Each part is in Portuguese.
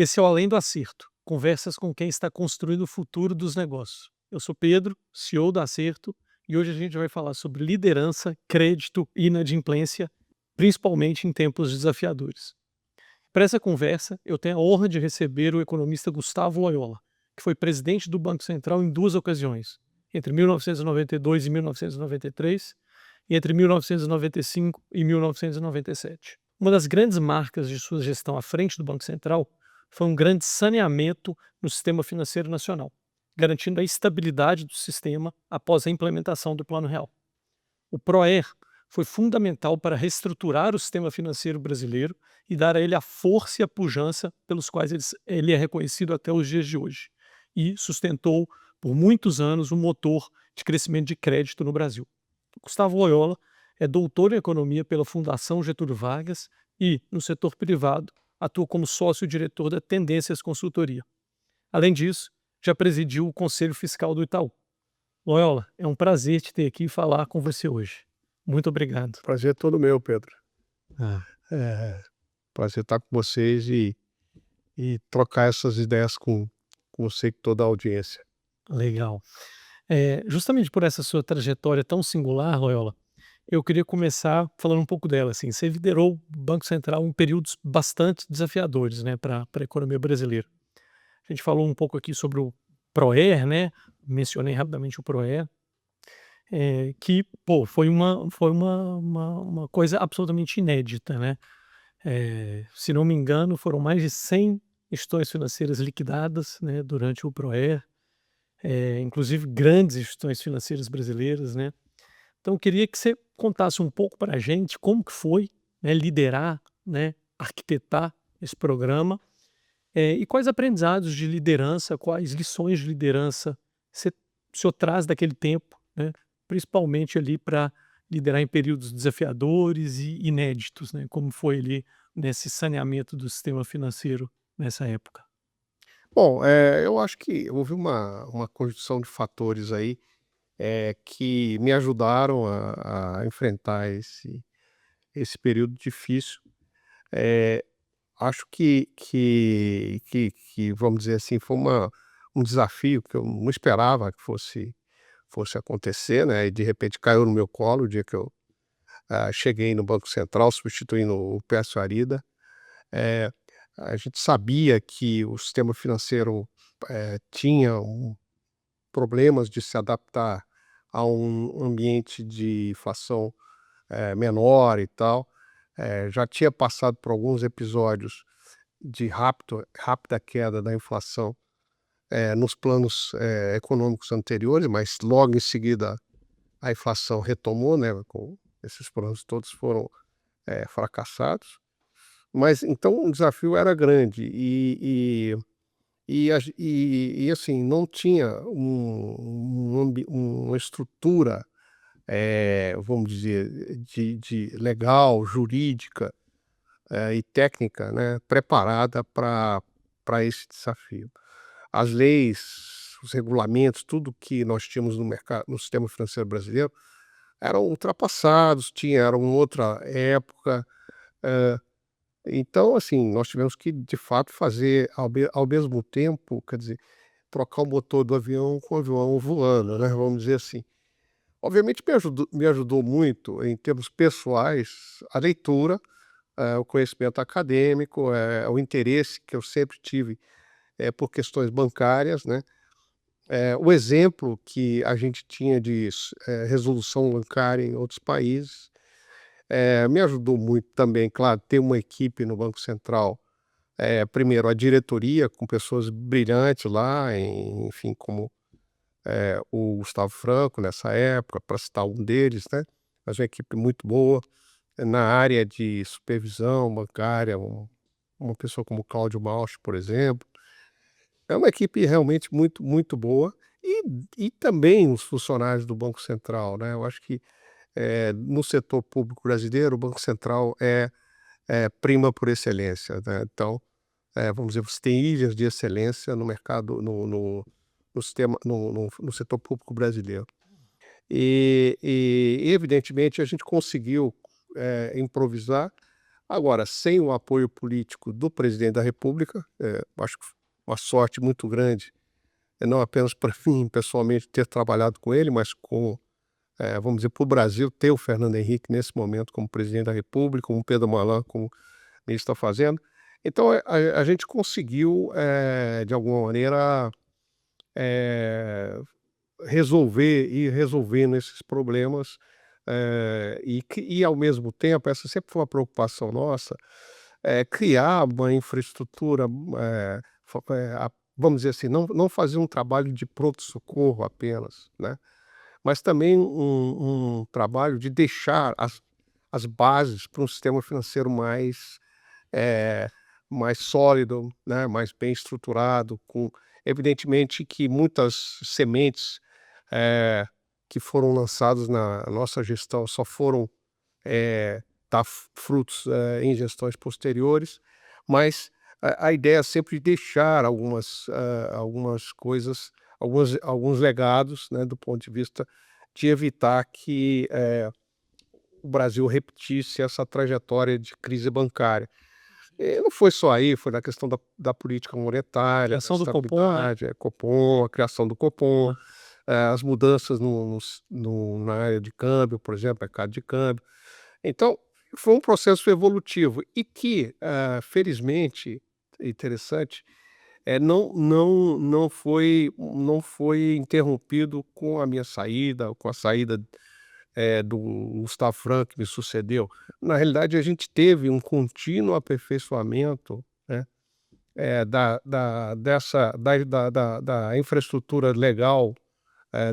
Esse é o Além do Acerto, conversas com quem está construindo o futuro dos negócios. Eu sou Pedro, CEO da Acerto, e hoje a gente vai falar sobre liderança, crédito e inadimplência, principalmente em tempos desafiadores. Para essa conversa, eu tenho a honra de receber o economista Gustavo Loyola, que foi presidente do Banco Central em duas ocasiões, entre 1992 e 1993 e entre 1995 e 1997. Uma das grandes marcas de sua gestão à frente do Banco Central foi um grande saneamento no sistema financeiro nacional, garantindo a estabilidade do sistema após a implementação do Plano Real. O PROER foi fundamental para reestruturar o sistema financeiro brasileiro e dar a ele a força e a pujança pelos quais ele é reconhecido até os dias de hoje, e sustentou por muitos anos o motor de crescimento de crédito no Brasil. Gustavo Loyola é doutor em economia pela Fundação Getúlio Vargas e, no setor privado, atua como sócio-diretor da Tendências Consultoria. Além disso, já presidiu o Conselho Fiscal do Itaú. Loyola, é um prazer te ter aqui e falar com você hoje. Muito obrigado. Prazer é todo meu, Pedro. Ah, Prazer estar com vocês e trocar essas ideias com você e com toda a audiência. legal. Justamente por essa sua trajetória tão singular, Loyola, eu queria começar falando um pouco dela. Assim, você liderou o Banco Central em períodos bastante desafiadores, né, para a economia brasileira. A gente falou um pouco aqui sobre o PROER, né? Mencionei rapidamente o PROER, que, pô, foi uma coisa absolutamente inédita, né? Se não me engano, foram mais de 100 instituições financeiras liquidadas, né, durante o PROER, inclusive grandes instituições financeiras brasileiras, né? Então, eu queria que você contasse um pouco para a gente como que foi, né, liderar, né, arquitetar esse programa, e quais aprendizados de liderança, quais lições de liderança você, o senhor traz daquele tempo, né, principalmente ali para liderar em períodos desafiadores e inéditos, né, como foi ali nesse saneamento do sistema financeiro nessa época. Bom, eu acho que houve uma conjunção de fatores aí, que me ajudaram a enfrentar esse período difícil. Eh, Acho que, vamos dizer assim, foi um desafio que eu não esperava que fosse acontecer, né, e de repente caiu no meu colo o dia que eu, cheguei no Banco Central substituindo o Pércio Arida. Eh, a gente sabia que o sistema financeiro, tinha problemas de se adaptar a um ambiente de inflação, menor e tal. Já tinha passado por alguns episódios de rápida queda da inflação, nos planos, econômicos anteriores, mas logo em seguida a inflação retomou, né, com esses planos todos foram, fracassados. Mas então o desafio era grande assim, não tinha uma estrutura, vamos dizer, de legal, jurídica, e técnica, né, preparada para esse desafio. As leis, os regulamentos, tudo que nós tínhamos no sistema financeiro brasileiro eram ultrapassados, era uma outra época. Então, assim, nós tivemos que, de fato, fazer ao mesmo tempo, quer dizer, trocar o motor do avião com o avião voando, né, vamos dizer assim. Obviamente me ajudou muito em termos pessoais a leitura, o conhecimento acadêmico, o interesse que eu sempre tive, por questões bancárias, né, o exemplo que a gente tinha de resolução bancária em outros países. Me ajudou muito também, claro, ter uma equipe no Banco Central. Primeiro a diretoria com pessoas brilhantes lá, enfim, como, o Gustavo Franco nessa época, para citar um deles, né, mas uma equipe muito boa. Na área de supervisão bancária, uma pessoa como Cláudio Mausch, por exemplo. É uma equipe realmente muito, muito boa, e também os funcionários do Banco Central, né, eu acho que, no setor público brasileiro, o Banco Central prima por excelência, né. Então, vamos dizer, você tem ilhas de excelência no mercado, no sistema, no setor público brasileiro. E evidentemente a gente conseguiu, improvisar, Agora, sem o apoio político do presidente da República, acho que uma sorte muito grande, não apenas para mim pessoalmente ter trabalhado com ele, mas com, vamos dizer, para o Brasil ter o Fernando Henrique nesse momento como presidente da República, como Pedro Malan como ministro da Fazenda. Então a gente conseguiu, de alguma maneira, ir resolvendo esses problemas, e ao mesmo tempo, essa sempre foi uma preocupação nossa, criar uma infraestrutura, vamos dizer assim, não fazer um trabalho de pronto-socorro apenas, né, mas também um trabalho de deixar as bases para um sistema financeiro eh, mais sólido, né, mais bem estruturado, com evidentemente que muitas sementes, que foram lançadas na nossa gestão só foram, dar frutos, em gestões posteriores, mas a ideia é sempre deixar algumas coisas, alguns legados, né, do ponto de vista de evitar que, o Brasil repetisse essa trajetória de crise bancária. E não foi só aí, foi na questão da política monetária, da Criação do Copom, né? estabilidade, Copom, a criação do Copom, as mudanças na área de câmbio, por exemplo, mercado de câmbio. Então, foi um processo evolutivo e que, felizmente, interessante, não foi interrompido com a minha saída, com a saída, do Gustavo Franco, que me sucedeu. Na realidade, a gente teve um contínuo aperfeiçoamento, né, da infraestrutura legal,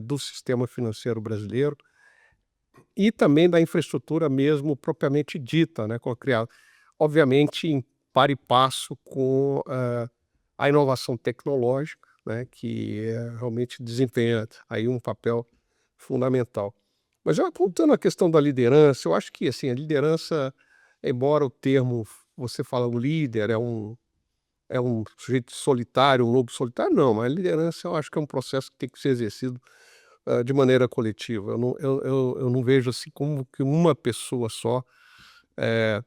do sistema financeiro brasileiro e também da infraestrutura mesmo propriamente dita, né, com a criada obviamente em par e passo com, a inovação tecnológica, né, que, realmente desempenha aí um papel fundamental. Mas já voltando à questão da liderança, eu acho que, assim, a liderança, embora o termo você fala o líder é um sujeito solitário, um lobo solitário, não, mas a liderança eu acho que é um processo que tem que ser exercido, de maneira coletiva. Eu não vejo, assim, como que uma pessoa só, eh,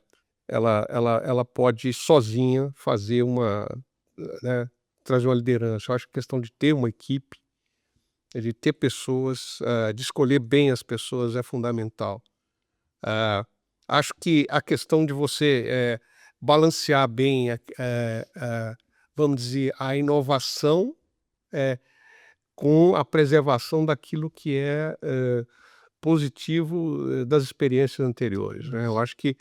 ela pode sozinha fazer né, trazer uma liderança. Eu acho que a questão de ter uma equipe, de ter pessoas, de escolher bem as pessoas é fundamental. Ah, acho que a questão de você, balancear bem vamos dizer, a inovação, com a preservação daquilo que é, positivo, das experiências anteriores, né. Eu acho que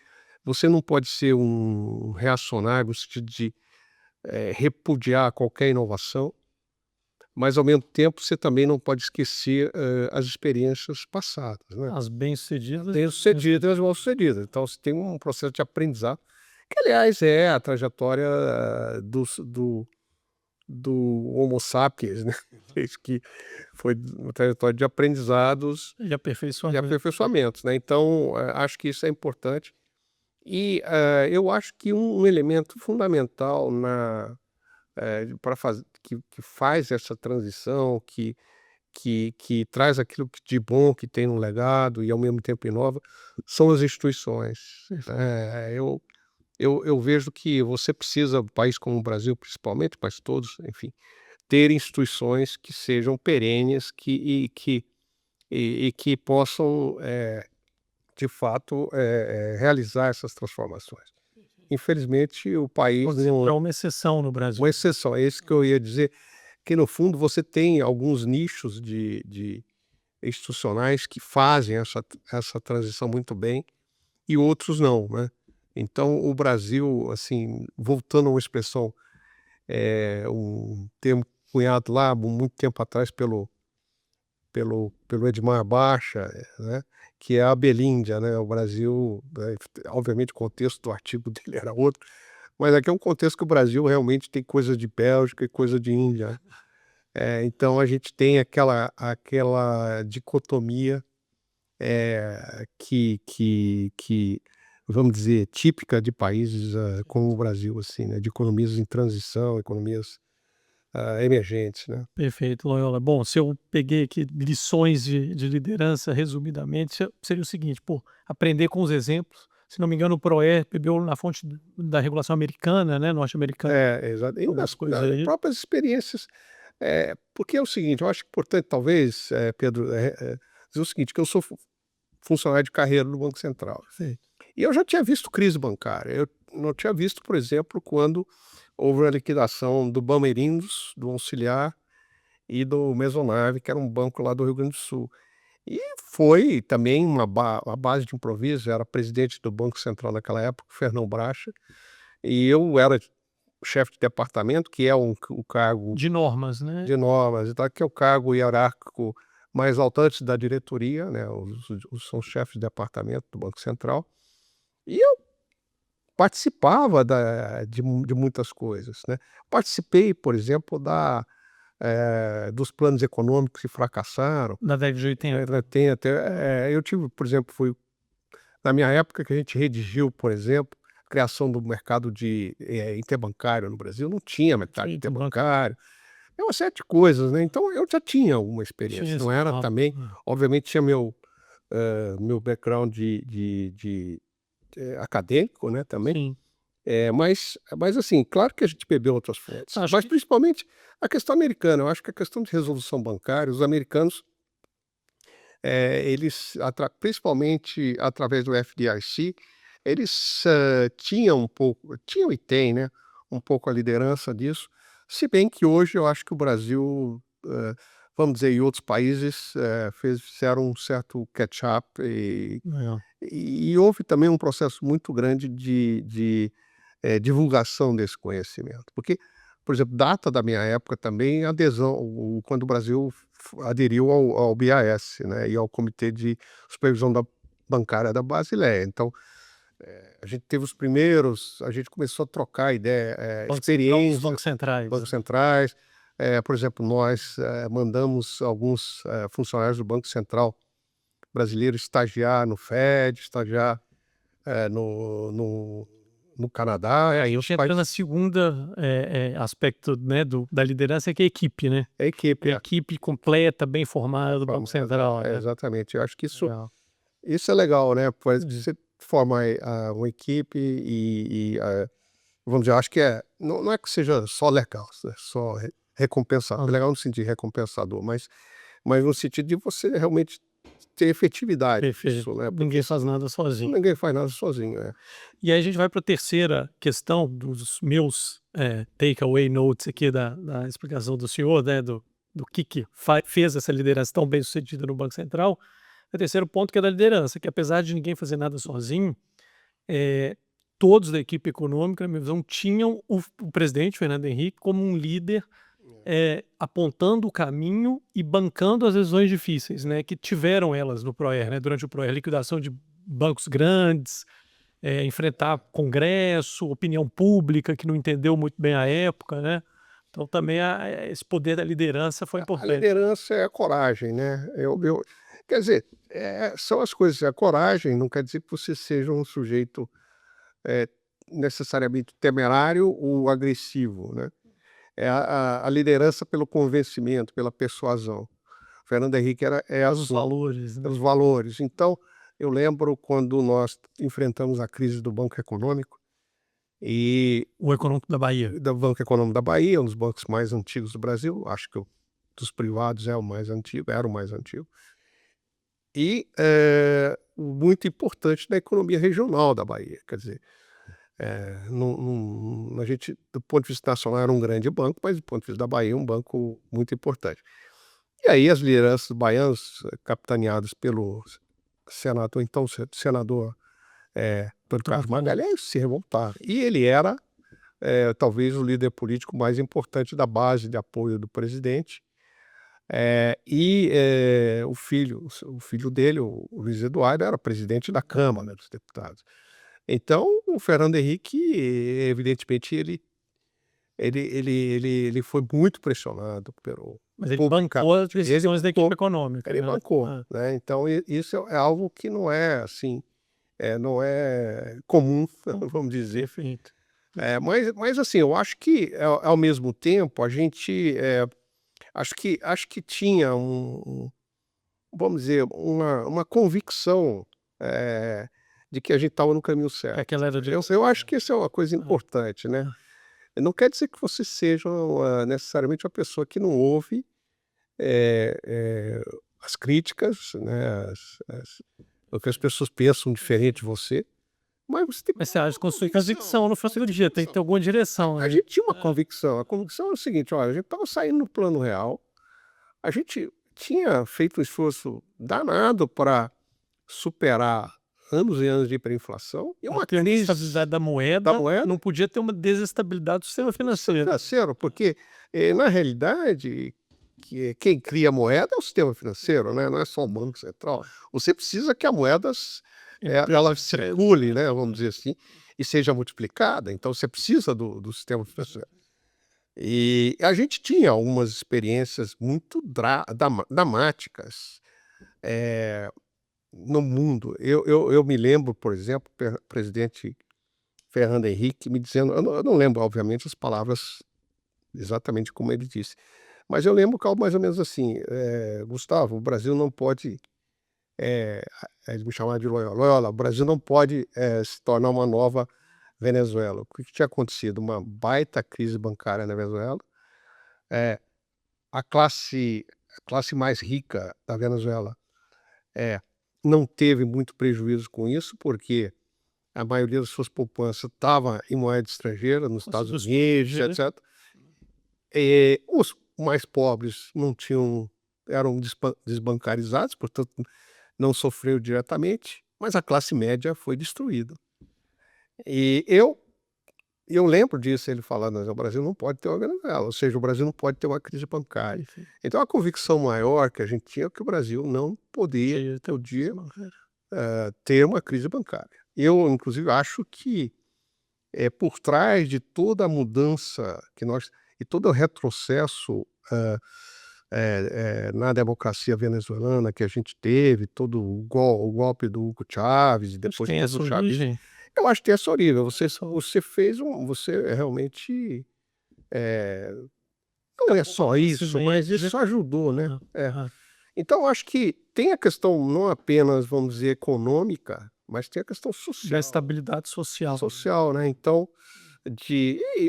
você não pode ser um reacionário no sentido de, repudiar qualquer inovação, mas ao mesmo tempo você também não pode esquecer, as experiências passadas, né. As bem-sucedidas. Bem-sucedidas e mal-sucedidas. Então você tem um processo de aprendizado, que aliás é a trajetória, do Homo sapiens, né, desde que foi uma trajetória de aprendizados E e aperfeiçoamento. aperfeiçoamentos, né. Então, acho que isso é importante e, eu acho que um elemento fundamental para fazer que faz essa transição, que traz aquilo de bom que tem no legado e ao mesmo tempo inova, são as instituições. Eu vejo que você precisa, um país como o Brasil principalmente, mas todos, enfim, ter instituições que sejam perenes e que possam, de fato, realizar essas transformações. Infelizmente o país É uma exceção no Brasil. uma exceção, é isso que eu ia dizer, que no fundo você tem alguns nichos de institucionais que fazem essa transição muito bem e outros não, né. Então o Brasil, assim, voltando a uma expressão, um termo cunhado lá muito tempo atrás pelo Edmar Baixa, né, que é a Abelíndia, né, o Brasil, né, obviamente o contexto do artigo dele era outro, mas aqui é um contexto que o Brasil realmente tem coisa de Bélgica e coisa de Índia, né. Então a gente tem aquela dicotomia, que vamos dizer, típica de países, como o Brasil, assim, né, de economias em transição, economias, emergentes, né. Perfeito, Loyola. Bom, se eu peguei aqui lições de liderança resumidamente, seria o seguinte: pô, aprender com os exemplos, se não me engano, o Proer bebeu na fonte da regulação americana, né, norte-americana. Exato. E Algumas coisas das aí. próprias experiências, porque é o seguinte, eu acho importante talvez, Pedro, dizer o seguinte, que eu sou funcionário de carreira no Banco Central. Sim. E eu já tinha visto crise bancária. Eu não tinha visto, por exemplo, quando houve a liquidação do Bamerindos, do Auxiliar e do Mesonave, que era um banco lá do Rio Grande do Sul. E foi também uma base de improviso. Eu era presidente do Banco Central naquela época, Fernão Bracha, e eu era chefe de departamento, que é o cargo De normas, né? de normas, e tal, que é o cargo hierárquico mais alto antes da diretoria, né? São os chefes de departamento do Banco Central. E eu participava de muitas coisas, né. Participei, por exemplo, dos planos econômicos que fracassaram, Da década de 80. tem até, eu tive, por exemplo, foi na minha época que a gente redigiu, por exemplo, a criação do mercado de interbancário no Brasil, não tinha mercado Sim, interbancário, é uma série de coisas, né, então eu já tinha alguma tinha experiência, esse não era papo. também obviamente tinha meu background acadêmico, né, também. Sim. Mas assim, claro que a gente bebeu outras fontes, Acho mas que principalmente a questão americana. Eu acho que a questão de resolução bancária, os americanos, eles principalmente através do FDIC, eles, tinham e têm, né, um pouco a liderança disso, se bem que hoje eu acho que o Brasil, vamos dizer, e outros países, fizeram um certo catch up e houve também um processo muito grande de divulgação desse conhecimento. Porque, por exemplo, data da minha época também a adesão, quando o Brasil aderiu ao BIS, né, e ao Comitê de Supervisão Bancária da Basileia. Então, a gente começou a trocar ideia, os experiência, bancos centrais, bancos né? centrais. Por exemplo, nós mandamos alguns funcionários do Banco Central brasileiro estagiar no FED, estagiar no Canadá, Aí eu outros entra na países. segunda aspecto, né, da liderança, que é a equipe, né? A equipe, A equipe completa, bem formada do Banco formada, Central, né? exatamente. Eu acho que Legal. isso é legal, né, pois Sim. você forma uma equipe vamos dizer, eu acho que não é que seja só legal, só Ah, legal no sentido de recompensador, mas no sentido de você realmente ter efetividade perfeito. nisso, né, porque Ninguém faz nada sozinho. ninguém faz nada sozinho, E aí a gente vai para a terceira questão dos meus takeaway notes aqui da explicação do senhor, né, do que fez essa liderança tão bem sucedida no Banco Central. O terceiro ponto, que é da liderança, que apesar de ninguém fazer nada sozinho, eh, todos da equipe econômica, na minha visão, tinham o presidente, Fernando Henrique, como um líder, apontando o caminho e bancando as decisões difíceis, né, que tiveram elas no PROER, né, durante o PROER, liquidação de bancos grandes, enfrentar Congresso, opinião pública que não entendeu muito bem a época, né. Então também esse poder da liderança foi A importante. liderança é a coragem, né. Quer dizer, são as coisas. A coragem não quer dizer que você seja um sujeito, eh, necessariamente temerário ou agressivo, né. É a liderança pelo convencimento, pela persuasão. Fernando Henrique é Pelos assim, valores, né. pelos valores. Então, eu lembro quando nós enfrentamos a crise do Banco Econômico e O econômico da Bahia. do Banco Econômico da Bahia, um dos bancos mais antigos do Brasil, acho que dos privados é o mais antigo, era o mais antigo. E, muito importante na economia regional da Bahia, quer dizer, a gente, do ponto de vista nacional, era um grande banco, mas do ponto de vista da Bahia, um banco muito importante. E aí as lideranças baianas, capitaneadas pelo senador, então senador, Antônio Carlos Magalhães, se revoltaram. E ele era, talvez o líder político mais importante da base de apoio do presidente. O filho dele, o Luiz Eduardo, era presidente da Câmara dos Deputados. Então, o Fernando Henrique, evidentemente, ele foi muito pressionado pelo Mas ele publica bancou as ele decisões da equipe bancou, econômica, ele né. bancou, né. Então isso é algo que não é assim, não é comum, vamos dizer. Perfeito. Mas assim, eu acho que ao mesmo tempo a gente, acho que tinha vamos dizer, uma convicção, de que a gente estava no caminho certo. Aquela era de Eu acho que isso é uma coisa importante, né. Não quer dizer que você seja necessariamente uma pessoa que não ouve, as críticas, né, o que as pessoas pensam diferente de você, mas você tem que Mas ter você uma age com sua convicção, convicção no final você do tem dia, tem que convicção. ter alguma direção, A né. gente tinha uma convicção, a convicção é o seguinte: olha, a gente estava saindo no plano real, a gente tinha feito um esforço danado para superar anos e anos de hiperinflação e Pra uma ter uma crise estabilidade da da moeda, moeda não podia ter uma desestabilidade do sistema financeiro. financeiro, porque, na realidade, quem cria a moeda é o sistema financeiro, né, não é só o Banco Central. Você precisa que a moeda ela circule, né, vamos dizer assim, e seja multiplicada, então você precisa do sistema financeiro. E a gente tinha algumas experiências muito dramáticas, no mundo. Eu me lembro, por exemplo, presidente Fernando Henrique me dizendo, eu não lembro obviamente as palavras exatamente como ele disse, mas eu lembro que algo mais ou menos assim, "Gustavo, o Brasil não pode", ele me chamava de Loyola, "Loyola, o Brasil não pode, se tornar uma nova Venezuela". O que que tinha acontecido? Uma baita crise bancária na Venezuela, eh, a classe mais rica da Venezuela, eh, não teve muito prejuízo com isso, porque a maioria das suas poupanças estava em moeda estrangeira, nos Estados Dos Unidos, etcétera. Os mais pobres não tinham, eram desbancarizados, portanto, não sofreu diretamente, mas a classe média foi destruída. E eu lembro disso, ele falando: "O Brasil não pode ter uma Venezuela", ou seja, o Brasil não pode ter uma crise bancária. Então a convicção maior que a gente tinha é que o Brasil não podia ter uma crise bancária. Eu, inclusive, acho que, por trás de toda a mudança que nós e todo o retrocesso, na democracia venezuelana que a gente teve, todo o golpe do Hugo Chávez e Acho que depois tem todo o essa chavismo, origem. eu acho que essa origem, você realmente, não é só isso, mas isso ajudou, né. Então eu acho que tem a questão não apenas, vamos dizer, econômica, mas tem a questão Da social. estabilidade social. Social, né, então,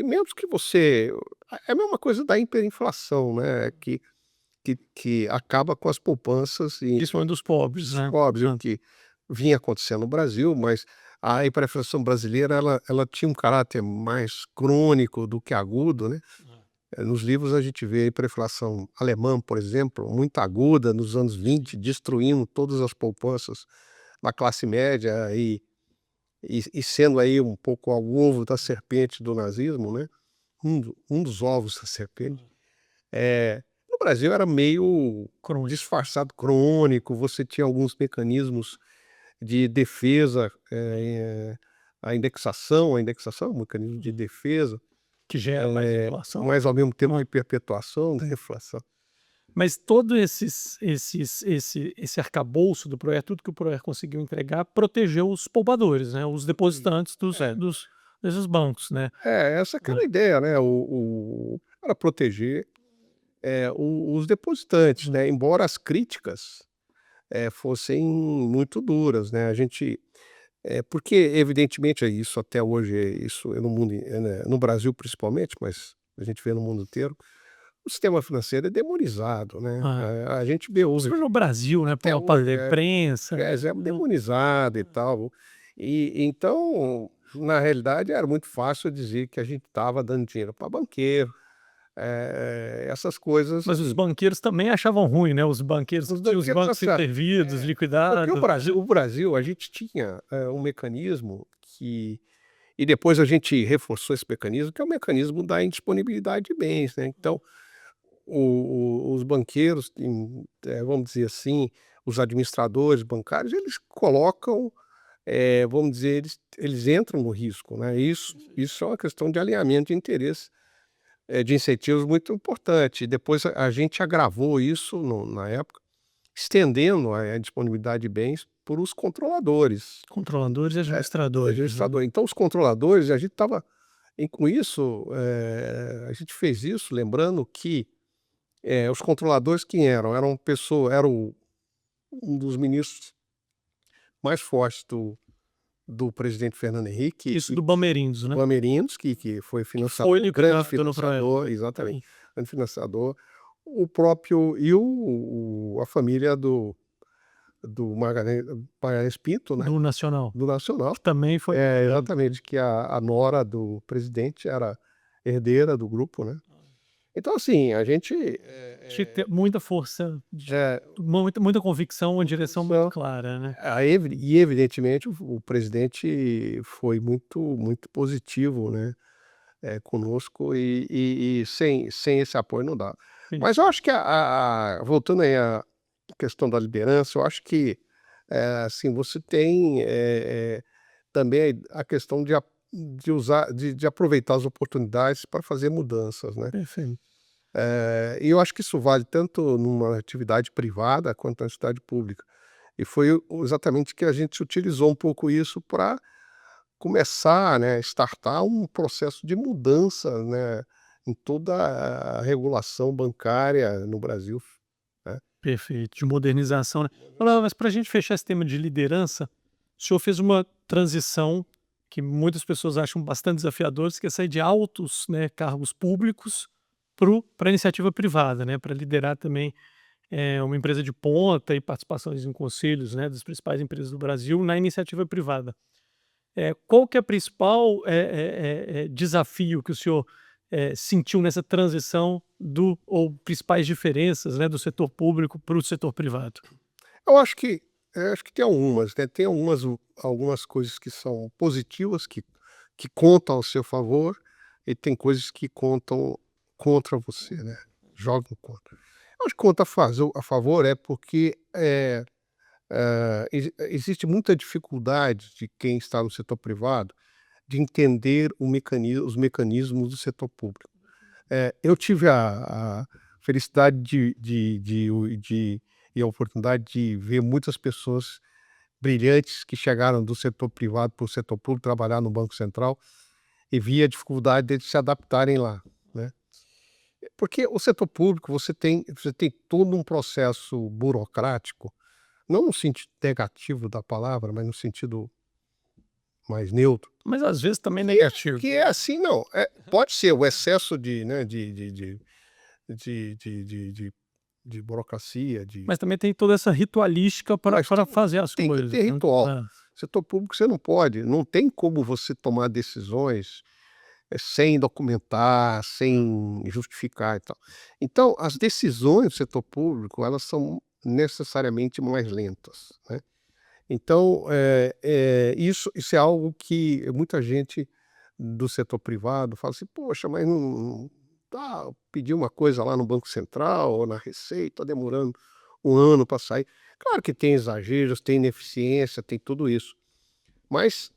mesmo que você é a mesma coisa da hiperinflação, né, que acaba com as poupanças e Principalmente dos pobres, dos né. pobres, o que vinha acontecendo no Brasil, mas a hiperinflação brasileira ela tinha um caráter mais crônico do que agudo, né. Nos livros a gente vê a hiperinflação alemã, por exemplo, muito aguda nos anos 20, destruindo todas as poupanças da classe média e sendo aí um pouco o ovo da serpente do nazismo, né, um dos ovos da serpente. No Brasil era meio Crônico. disfarçado, crônico, você tinha alguns mecanismos de defesa, a indexação é um mecanismo de defesa, Que gera mais inflação. mas ao mesmo tempo de perpetuação da inflação. Mas todo esse arcabouço do Proer, tudo que o Proer conseguiu entregar, protegeu os poupadores, né, os depositantes É. desses bancos, né. Essa que era a ideia, né, era proteger, os depositantes, né, embora as críticas, fossem muito duras, né, a gente porque evidentemente é isso até hoje, isso é no mundo, né, no Brasil principalmente, mas a gente vê no mundo inteiro, o sistema financeiro é demonizado, né, Ah, a gente vê hoje, principalmente no Brasil, né, até por parte hoje da imprensa, é demonizado e tal. E então, na realidade, era muito fácil dizer que a gente estava dando dinheiro para banqueiro, essas coisas mas os que banqueiros também achavam ruim, né, os banqueiros os que tinham os banqueiros bancos acharam. intervidos, Porque liquidados. O Brasil, a gente tinha, um mecanismo que e depois a gente reforçou esse mecanismo, que é o mecanismo da indisponibilidade de bens, né. Então, os banqueiros, vamos dizer assim, os administradores bancários, eles colocam, vamos dizer, eles entram no risco, né. Isso é uma questão de alinhamento de interesse, de incentivos muito importante. E depois a gente agravou isso na época, estendendo a disponibilidade de bens para os controladores. Controladores e O administradores, né. registrador. Então os controladores, a gente estava com isso, a gente fez isso lembrando que, os controladores quem eram? Era um dos ministros mais fortes do presidente Fernando Henrique Isso do Bamerindos, né? do Bamerindos, que foi financiador, Foi o grande Dona Proença. financiador, exatamente, grande financiador, o próprio e a família do Magalhães Pinto, né, Do Nacional. do Nacional. Que também foi. Exatamente, que a nora do presidente era herdeira do grupo, né. Então, assim, a gente Tinha que ter muita força, é, muita convicção, uma direção muito convicção. clara, né? E evidentemente o presidente foi muito positivo, né, conosco e sem esse apoio não dá. Sim. Mas eu acho que voltando aí à questão da liderança, eu acho que, assim, você tem, também a questão de usar de aproveitar as oportunidades para fazer mudanças, né. Perfeito. E eu acho que isso vale tanto numa atividade privada quanto na atividade pública. E foi exatamente que a gente utilizou um pouco isso para começar, né, startar um processo de mudança, né, em toda a regulação bancária no Brasil, né. Perfeito, de modernização, né. Não, mas para a gente fechar esse tema de liderança, o senhor fez uma transição que muitas pessoas acham bastante desafiadores, que é sair de altos, né, cargos públicos para a iniciativa privada, né, para liderar também, uma empresa de ponta e participações em conselhos, né, das principais empresas do Brasil na iniciativa privada. Qual que é o principal, desafio que o senhor, sentiu nessa transição ou principais diferenças, né, do setor público para o setor privado? Eu acho que tem algumas, né, tem algumas coisas que são positivas, que contam ao seu favor, e tem coisas que contam contra você, né, jogam contra. Eu acho que conta a favor é porque, existe muita dificuldade de quem está no setor privado de entender os mecanismos do setor público. Eu tive a felicidade e a oportunidade de ver muitas pessoas brilhantes que chegaram do setor privado para o setor público, trabalhar no Banco Central, e vi a dificuldade deles se adaptarem lá, né. Porque o setor público você tem todo um processo burocrático, não no sentido negativo da palavra, mas no sentido mais neutro, Mas às vezes também que é negativo. que é assim não, pode ser o excesso de, né, de de de de de burocracia, Mas também tem toda essa ritualística para mas tem fazer as tem que coisas, ter né. ritual. Setor público você não tem como você tomar decisões, sem documentar, sem justificar e tal. Então, as decisões do setor público, elas são necessariamente mais lentas, né. Então, isso é algo que muita gente do setor privado fala assim: "Poxa, mas não tá, pedi uma coisa lá no Banco Central ou na Receita, tá demorando um ano para sair". Claro que tem exageros, tem ineficiência, tem tudo isso, mas,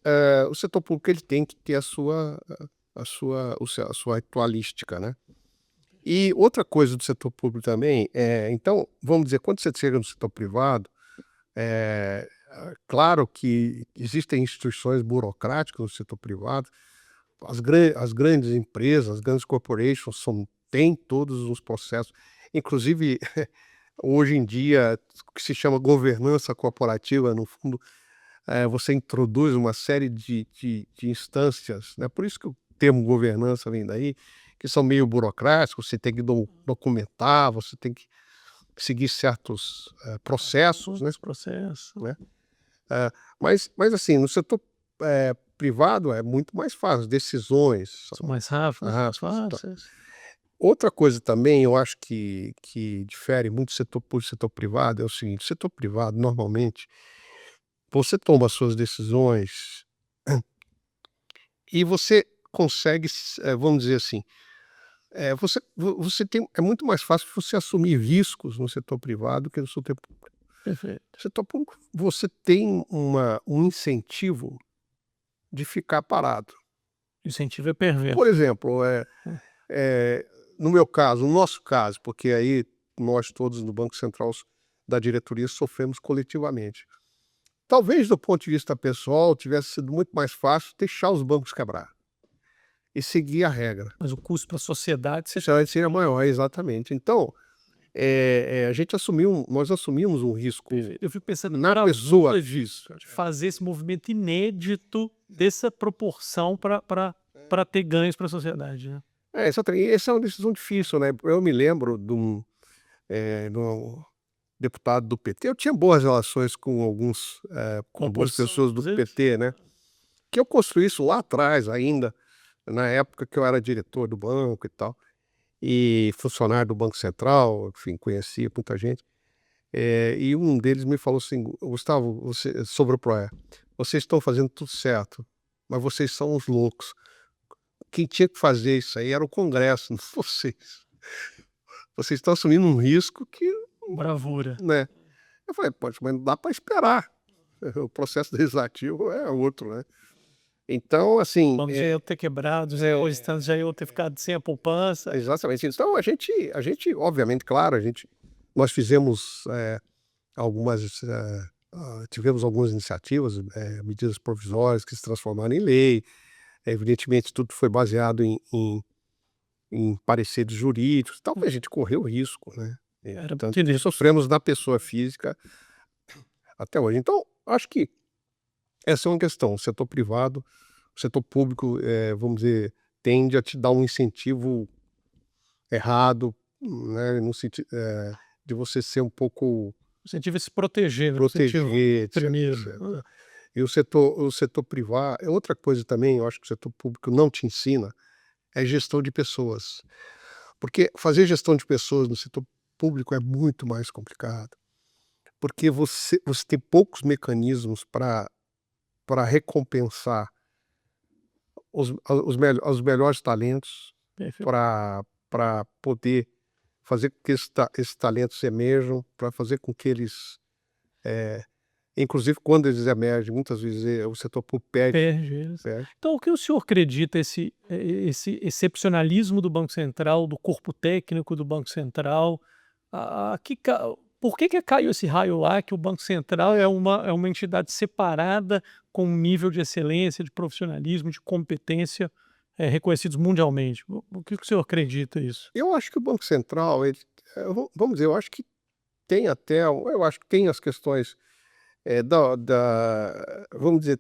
o setor público ele tem que ter a sua ritualística, né. E outra coisa do setor público também, então, vamos dizer, quando você chega no setor privado, claro que existem instituições burocráticas no setor privado, as grandes empresas, as grandes corporations têm todos os processos, inclusive hoje em dia, o que se chama governança corporativa, no fundo, você introduz uma série de instâncias, né, por isso que o termo governança vem daí, que são meio burocráticos, você tem que documentar, você tem que seguir certos, processos, né, Os processos né. Mas assim, no setor, privado é muito mais fácil, as decisões são mais rápidos, mais rápidas e tal. fáceis. Outra coisa também, eu acho que difere muito o setor público e o setor privado é o seguinte: o setor privado, normalmente, você toma as suas decisões e você consegue vamos dizer assim, você tem é muito mais fácil você assumir riscos no setor privado que no setor público. Perfeito. No setor público, você tem um incentivo de ficar parado. O incentivo é Por perverso. exemplo, no meu caso, no nosso caso, porque aí nós todos no Banco Central da diretoria sofremos coletivamente. Talvez do ponto de vista pessoal tivesse sido muito mais fácil deixar os bancos quebrar e seguir a regra. Mas o custo para a sociedade você Isso aí seria maior, exatamente. Então, nós assumimos um risco Eu fico pensando na na pessoa bravura disso, de fazer esse movimento inédito dessa proporção para ter ganhos para a sociedade, né. exatamente. Essa é uma decisão difícil, né. Eu me lembro de um deputado do PT, eu tinha boas relações com algumas Composição, pessoas do inclusive. PT, né, que eu construí isso lá atrás ainda, na época que eu era diretor do banco e tal, e funcionário do Banco Central, enfim, conhecia muita gente. E um deles me falou assim: "Gustavo, sobre o PROE, vocês estão fazendo tudo certo, mas vocês são uns loucos. Quem tinha que fazer isso aí era o Congresso, não vocês. Vocês estão assumindo um risco que", Bravura. né. Eu falei: "Poxa, mas não dá para esperar, o processo legislativo é outro, né". Então, O assim, banco já ia ter quebrado, os depositantes já iam ter ficado sem a poupança. exatamente. Então a gente obviamente, claro, nós fizemos, tivemos algumas iniciativas, medidas provisórias que se transformaram em lei. Evidentemente, tudo foi baseado em pareceres jurídicos, tal, a gente correu risco, né, Era tanto muito que sofremos na pessoa física até hoje. Então, acho que essa é uma questão, o setor público, vamos dizer, tende a te dar um incentivo errado, né, no sentido, de você ser um pouco incentivo a se proteger, né, incentivo proteger, etc, primeiro. etc. E o setor privado é outra coisa também, eu acho que o setor público não te ensina, é gestão de pessoas. Porque fazer gestão de pessoas no setor público é muito mais complicado, porque você tem poucos mecanismos para recompensar os melhores talentos, Perfeito. para poder fazer com que esses talentos emerjam, para fazer com que eles, inclusive quando eles emergem, muitas vezes, o setor público perde Perde eles. perde. Então, o que o senhor acredita esse excepcionalismo do Banco Central, do corpo técnico do Banco Central, que por que caiu esse raio lá que o Banco Central é uma entidade separada com um nível de excelência, de profissionalismo, de competência, reconhecidos mundialmente? O que o senhor acredita isso? Eu acho que o Banco Central, ele, vamos dizer, eu acho que eu acho que tem as questões, vamos dizer,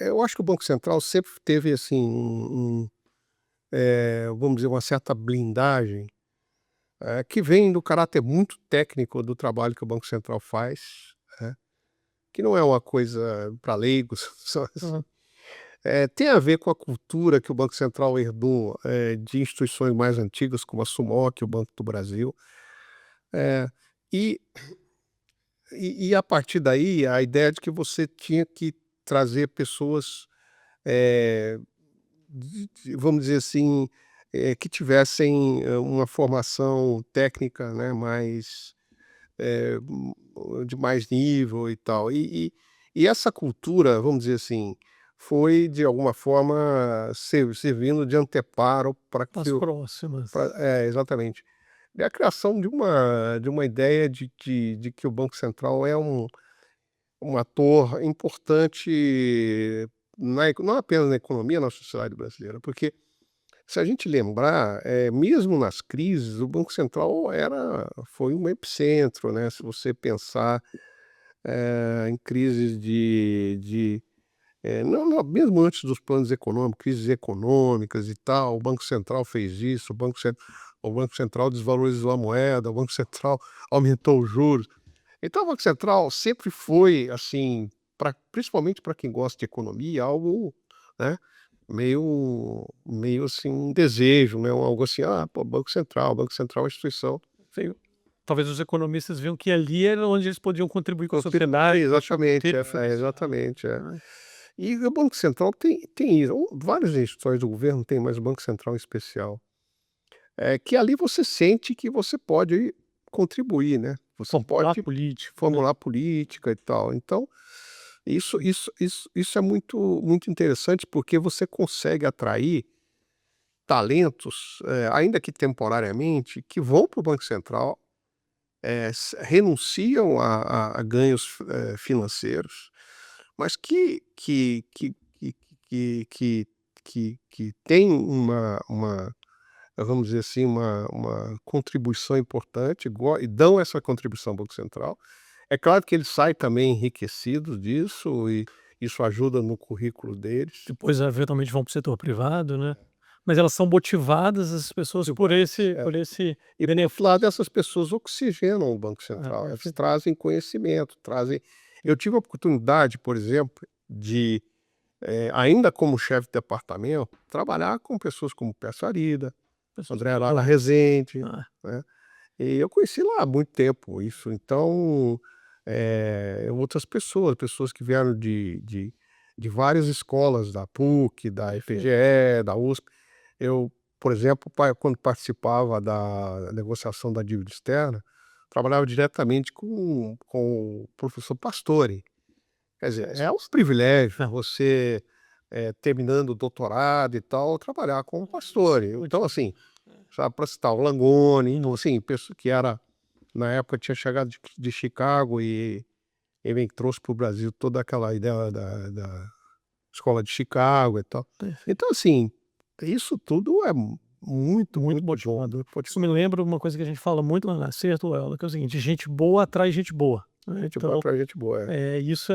eu acho que o Banco Central sempre teve assim vamos dizer, uma certa blindagem, que vem do caráter muito técnico do trabalho que o Banco Central faz, né, que não é uma coisa para leigos, só assim. Hã, Tem a ver com a cultura que o Banco Central herdou, de instituições mais antigas, como a Sumoc, o Banco do Brasil. Eh, e a partir daí, a ideia de que você tinha que trazer pessoas, eh, vamos dizer assim, que tivessem, uma formação técnica, né, mais, de mais nível e tal. E essa cultura, vamos dizer assim, foi de alguma forma servindo de anteparo para que as o próximas. exatamente. E a criação de uma ideia de que o Banco Central é um ator importante não apenas na economia, na sociedade brasileira, porque se a gente lembrar, mesmo nas crises, o Banco Central foi um epicentro, né, se você pensar, em crises não, mesmo antes dos planos econômicos, crises econômicas e tal, o Banco Central fez isso, o Banco Central desvalorizou a moeda, o Banco Central aumentou os juros. Então o Banco Central sempre foi, assim, principalmente para quem gosta de economia, algo, né, meio assim, um desejo, né, algo assim: "Ah, pô, Banco Central é uma instituição". Sei talvez os economistas viam que ali era onde eles podiam contribuir com a sociedade, Exatamente, interesses, exatamente, é. né. E o Banco Central tem isso, várias instituições do governo têm, mas o Banco Central em especial. Que ali você sente que você pode contribuir, né, você Formular pode política, né. formular política e tal. Então, isso é muito interessante, porque você consegue atrair talentos, ainda que temporariamente, que vão para o Banco Central, renunciam a ganhos, financeiros, mas que têm vamos dizer assim, uma contribuição importante, e dão essa contribuição ao Banco Central. É claro que eles saem também enriquecidos disso, e isso ajuda no currículo deles. Depois eventualmente vão para o setor privado, né. Mas elas são motivadas, essas pessoas, por esse É. por esse E por outro lado, essas pessoas oxigenam o Banco Central, elas perfeito. trazem conhecimento, trazem. Eu tive a oportunidade, por exemplo, de, ainda como chefe de departamento, trabalhar com pessoas como Pércio Arida, Pessoas André Lara Rezende, ah, né, e eu conheci lá há muito tempo isso. Então, outras pessoas que vieram de várias escolas, da PUC, da perfeito. FGE, da USP. Eu, por exemplo, quando participava da negociação da dívida externa, trabalhava diretamente com o professor Pastore. Quer dizer, é um privilégio Não, você, terminando o doutorado e tal, trabalhar com o Pastore. Então, assim, sabe, para citar o Langoni, então, assim, pessoa que era, na época, tinha chegado de Chicago, e ele trouxe para o Brasil toda aquela ideia da escola de Chicago e tal. perfeito. Então, assim, isso tudo é muito, Muito muito bom, motivador. muito Isso me lembra uma coisa que a gente fala muito lá na Acerto, Léo, que é o seguinte: gente boa atrai gente boa, né. gente boa Então, pra gente boa. isso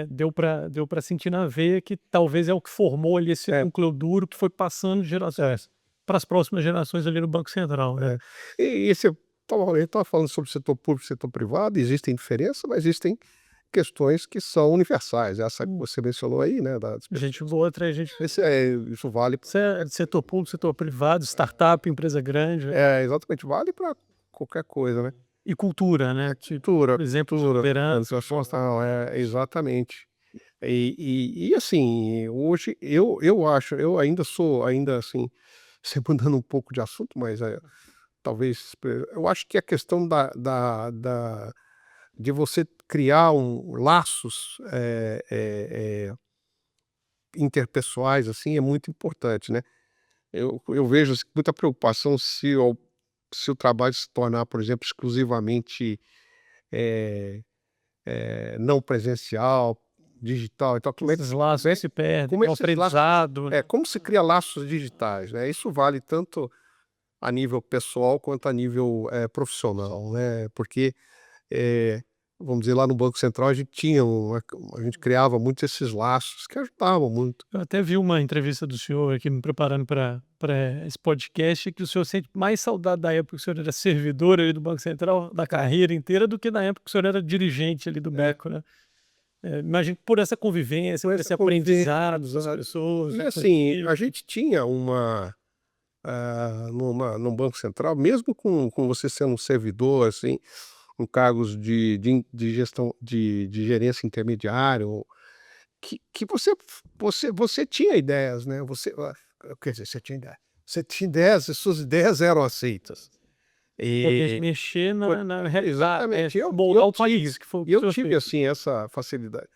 deu para sentir na veia que talvez é o que formou ali esse É, núcleo duro que foi passando de é, gerações para as próximas gerações ali no Banco Central, né. é. E você estava falando sobre setor público e setor privado, existem diferenças, mas existem questões que são universais, essa que Hum, você mencionou aí, né, das gente pessoas. boa atrai gente. Isso vale, Isso é setor público, setor privado, startup, empresa grande, exatamente, vale para qualquer coisa, né. e cultura, né, tipo, Cultura, por exemplo, cultura, soberana. educação, exatamente. E assim, hoje eu ainda assim, você mudando um pouco de assunto, mas, talvez, eu acho que a questão de você criar laços, interpessoais, assim, é muito importante, né. Eu vejo, assim, muita preocupação se o trabalho se tornar, por exemplo, exclusivamente, eh não presencial, digital. Então, como é que Esses se laços que vê se perdem, como é o que esses laços, aprendizado, né. como se cria laços digitais, né. Isso vale tanto a nível pessoal quanto a nível, profissional, né, porque, eh, vamos dizer, lá no Banco Central a gente tinha a gente criava muito esses laços que ajudavam muito. Eu até vi uma entrevista do senhor aqui me preparando para esse podcast, que o senhor sente mais saudade da época que o senhor era servidor ali do Banco Central, da carreira inteira, do que da época que o senhor era dirigente ali do É, banco, né. Imagino que por essa convivência, com por essa esse convivência, aprendizado com as pessoas, e com a assim, a equipe. gente tinha num Banco Central, mesmo com você sendo um servidor, assim, com cargos de gestão, de gerência intermediário, que você tinha ideias, né, quer dizer, você tinha ideias, as suas ideias eram aceitas. Poder E mexer por na realidade, exatamente, moldar o país, que foi o que o eu senhor tive, fez. assim, essa facilidade,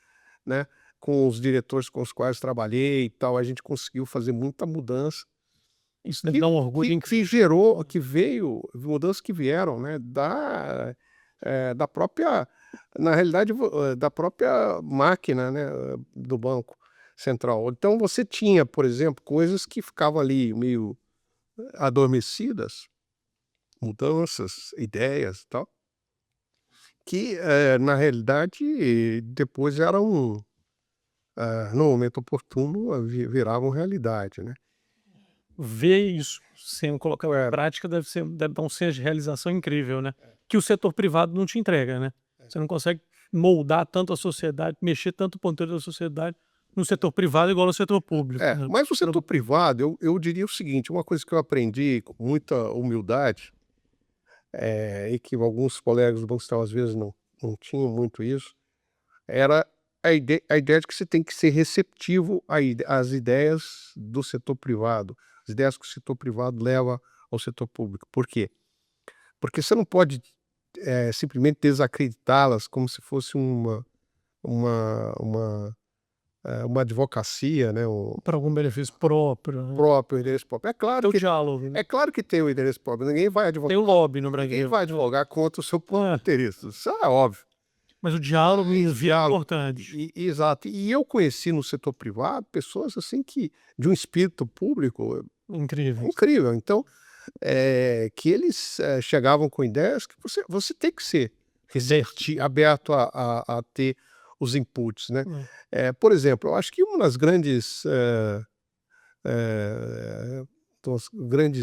né, com os diretores com os quais trabalhei e tal, a gente conseguiu fazer muita mudança. Isso deve dar um orgulho incrível. Que veio, mudanças que vieram, né, da própria, na realidade, da própria máquina, né, do Banco Central. Então você tinha, por exemplo, coisas que ficavam ali meio adormecidas, mudanças, ideias e tal, que, na realidade, depois eram, no momento oportuno, viravam realidade, né. Ver isso sendo colocado em É, prática deve dar um senso de realização incrível, né, que o setor privado não te entrega, né. Você não consegue moldar tanto a sociedade, mexer tanto o ponteiro da sociedade no setor privado igual no setor público, né. mas o setor privado, eu diria o seguinte, uma coisa que eu aprendi com muita humildade, e que alguns colegas do Banco Central às vezes não tinham muito isso, era a ideia de que você tem que ser receptivo às ideias do setor privado, as ideias que o setor privado leva ao setor público. Por quê? Porque você não pode, simplesmente desacreditá-las como se fosse uma advocacia, né, Para algum benefício próprio, né. próprio, interesse próprio. Tem o diálogo, né. É claro que tem o interesse próprio, Tem o lobby no ninguém Brasil. vai advogar contra o seu próprio É, interesse, isso é óbvio. mas o diálogo em si é Diálogo, importante. exato. E eu conheci no setor privado pessoas, assim, que de um espírito público Incrível. incrível. Então, que eles chegavam com ideias que você tem que ser aberto a ter os inputs, né? Por exemplo, eu acho que uma das grandes,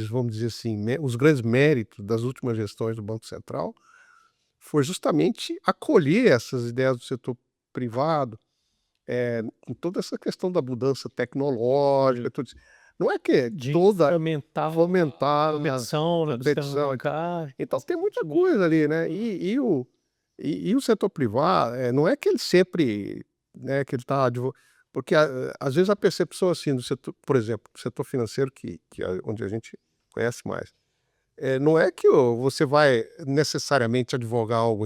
vamos dizer assim, os grandes méritos das últimas gestões do Banco Central foi justamente acolher essas ideias do setor privado, com toda essa questão da mudança tecnológica, tudo isso. Não é que De toda fomentar a a competição, né, do sistema competição, bancário. então tem muita coisa ali, né? E o setor privado, não é que ele sempre, né, que ele está porque às vezes a percepção assim do setor, por exemplo, do setor financeiro que é onde a gente conhece mais, não é que você vai necessariamente advogar algo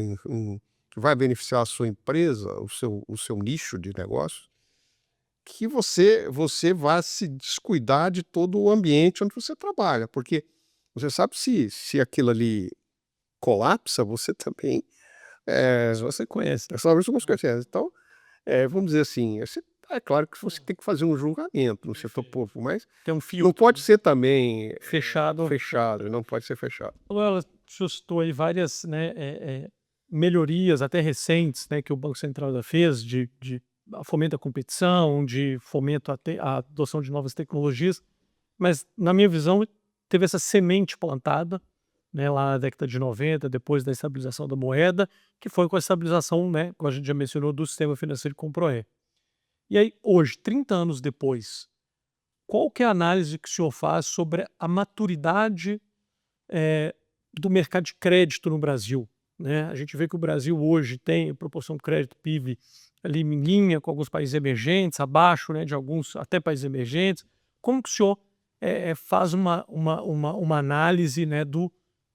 que vai beneficiar a sua empresa, o seu nicho de negócio, que você vai se descuidar de todo o ambiente onde você trabalha, porque você sabe se aquilo ali colapsa, você também, Você conhece. sabe isso com certeza. Então, vamos dizer assim, é claro que você tem que fazer um julgamento no setor público, mas Tem um não filtro pode ser também fechado. não pode ser fechado. Ela citou aí várias, né, melhorias até recentes, né, que o Banco Central já fez de fomento à competição, de fomento à adoção de novas tecnologias, mas na minha visão teve essa semente plantada, né, lá na década de 90, depois da estabilização da moeda, que foi com a estabilização, né, como a gente já mencionou, do sistema financeiro com o Proé. E aí hoje, 30 anos depois, qual que é a análise que o senhor faz sobre a maturidade do mercado de crédito no Brasil, né? A gente vê que o Brasil hoje tem proporção de crédito PIB ali em linha com alguns países emergentes, abaixo, né, de alguns até países emergentes. Como que o senhor faz uma análise, né, do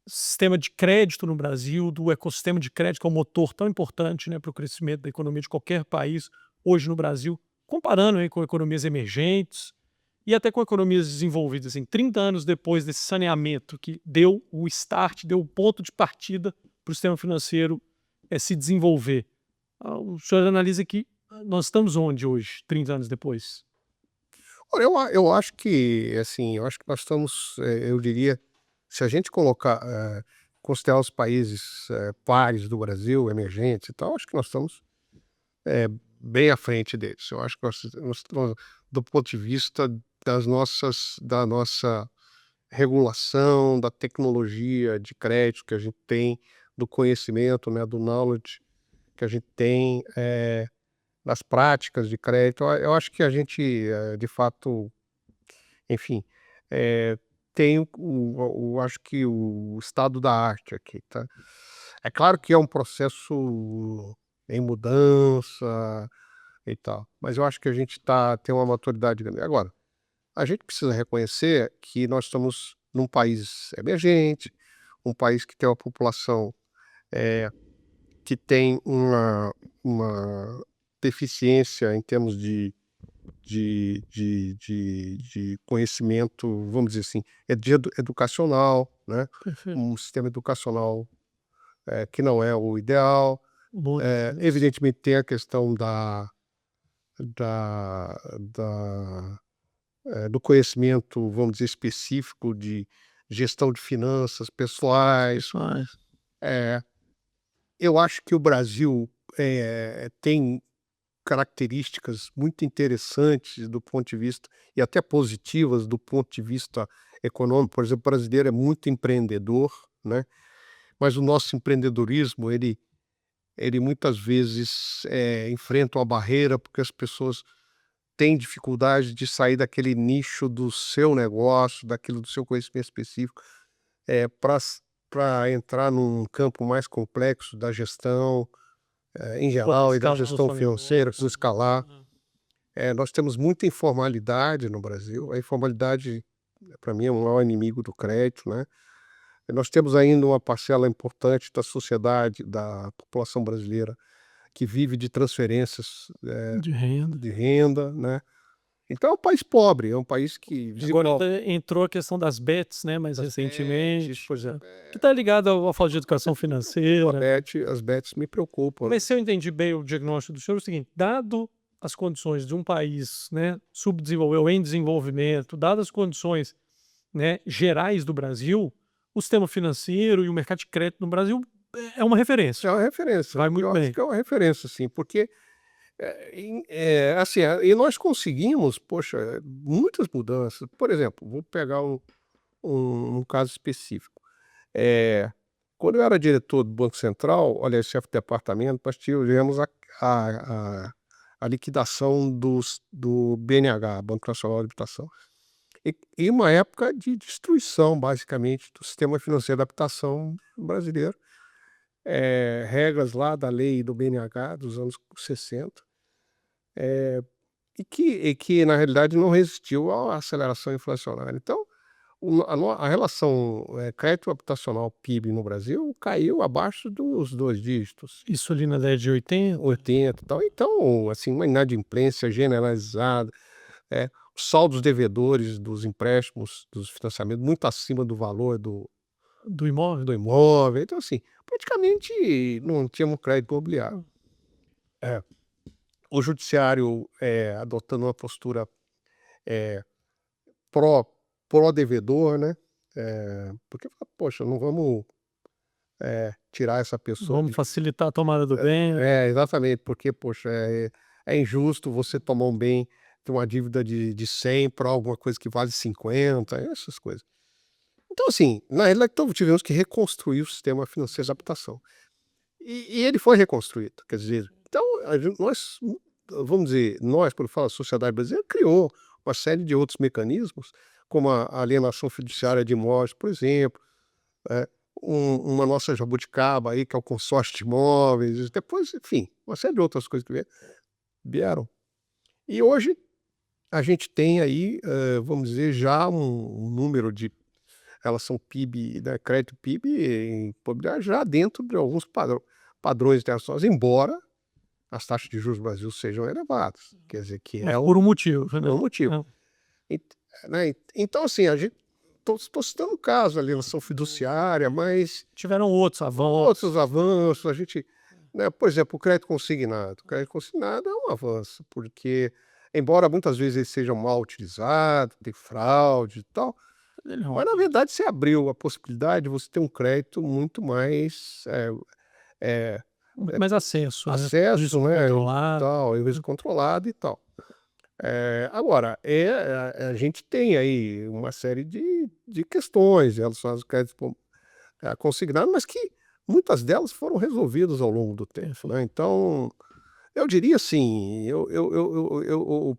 sistema de crédito no Brasil, do ecossistema de crédito, que é um motor tão importante, né, para o crescimento da economia de qualquer país hoje no Brasil, comparando aí com economias emergentes e até com economias desenvolvidas, assim, 30 anos depois desse saneamento que deu o start, deu o ponto de partida para o sistema financeiro se desenvolver. O senhor analisa que nós estamos onde hoje, 30 anos depois? Olha, eu acho que, assim, eu acho que nós estamos, eu diria, se a gente considerar os países, pares do Brasil, emergentes e tal, acho que nós estamos, bem à frente deles. Eu acho que nós estamos do ponto de vista da nossa regulação, da tecnologia de crédito que a gente tem, do conhecimento, né, do knowledge que a gente tem, das práticas de crédito. Eu acho que a gente, de fato, enfim, tem acho que o estado da arte aqui, tá? É claro que é um processo em mudança e tal, mas eu acho que a gente tem uma maturidade grande. Agora, a gente precisa reconhecer que nós estamos num país emergente, um país que tem uma população, que tem uma deficiência em termos de conhecimento, vamos dizer assim, educacional, né? Perfeito. Um sistema educacional, que não é o ideal. Evidentemente tem a questão da da do conhecimento, vamos dizer, específico de gestão de finanças pessoais. Eh, eu acho que o Brasil, tem características muito interessantes do ponto de vista e até positivas do ponto de vista econômico. Por exemplo, o brasileiro é muito empreendedor, né, mas o nosso empreendedorismo, ele muitas vezes, enfrenta uma barreira, porque as pessoas têm dificuldade de sair daquele nicho do seu negócio, daquilo do seu conhecimento específico, para entrar num campo mais complexo da gestão, em geral, e da gestão financeira, precisa escalar. Nós temos muita informalidade no Brasil. A informalidade, para mim, é o maior inimigo do crédito, né? Nós temos ainda uma parcela importante da sociedade, da população brasileira, que vive de transferências, De renda. de renda, né? Então é um país pobre, é um país que Agora entrou a questão das bets, né, mais das recentemente, bets, por exemplo, que está ligado à falta de educação financeira. as bets me preocupam, né? Mas se eu entendi bem o diagnóstico do senhor, é o seguinte: dado as condições de um país, né, subdesenvolvido ou em desenvolvimento, dadas as condições, né, gerais do Brasil, o sistema financeiro e o mercado de crédito no Brasil é uma referência. É uma referência. Vai muito Eu bem. acho que é uma referência, sim, porque assim, e nós conseguimos, poxa, muitas mudanças. Por exemplo, vou pegar um caso específico. Quando eu era diretor do Banco Central, olha, chefe de departamento, nós tivemos a liquidação do BNH, Banco Nacional de Habitação. E uma época de destruição, basicamente, do sistema financeiro de habitação brasileiro. Regras lá da lei do BNH dos anos 60, e que, na realidade, não resistiu à aceleração inflacionária. Então, a relação crédito habitacional PIB no Brasil caiu abaixo dos 2 dígitos, Isso ali na década de 80. 80 e tal. Então, assim, uma inadimplência generalizada, os saldos devedores dos empréstimos, dos financiamentos, muito acima do valor do Do imóvel. imóvel. Então, assim, praticamente não tínhamos crédito imobiliário. O judiciário adotando uma postura pró-devedor, né? Porque, poxa, não vamos tirar essa pessoa. Vamos facilitar a tomada do bem. Exatamente, porque, poxa, é injusto você tomar um bem, ter uma dívida de 100 para alguma coisa que vale 50, essas coisas. Então, assim, na realidade, então, tivemos que reconstruir o sistema financeiro de habitação. E ele foi reconstruído, quer dizer, então, nós, vamos dizer, nós, quando fala sociedade brasileira, criou uma série de outros mecanismos, como a alienação fiduciária de imóveis, por exemplo, uma nossa jabuticaba aí, que é o consórcio de imóveis, depois, enfim, uma série de outras coisas que vieram. E hoje a gente tem aí, vamos dizer, já um número de relação PIB, né, crédito PIB em imobiliário já dentro de alguns padrões internacionais, embora as taxas de juros do Brasil sejam elevadas. Quer dizer, que Mas por um motivo. Né? um motivo. Né? Então, assim, a gente estou citando o caso, a alienação fiduciária, mas Tiveram outros avanços, a gente, né, por exemplo, o crédito consignado. O crédito consignado é um avanço, porque, embora muitas vezes ele seja mal utilizado, tem fraude e tal, mas na verdade você abriu a possibilidade de você ter um crédito muito mais mais acesso, acesso, né, controlado. tal, risco controlado e tal. Agora, a gente tem aí uma série de questões relacionadas ao crédito consignado, mas que muitas delas foram resolvidas ao longo do tempo, né? Então, eu diria assim,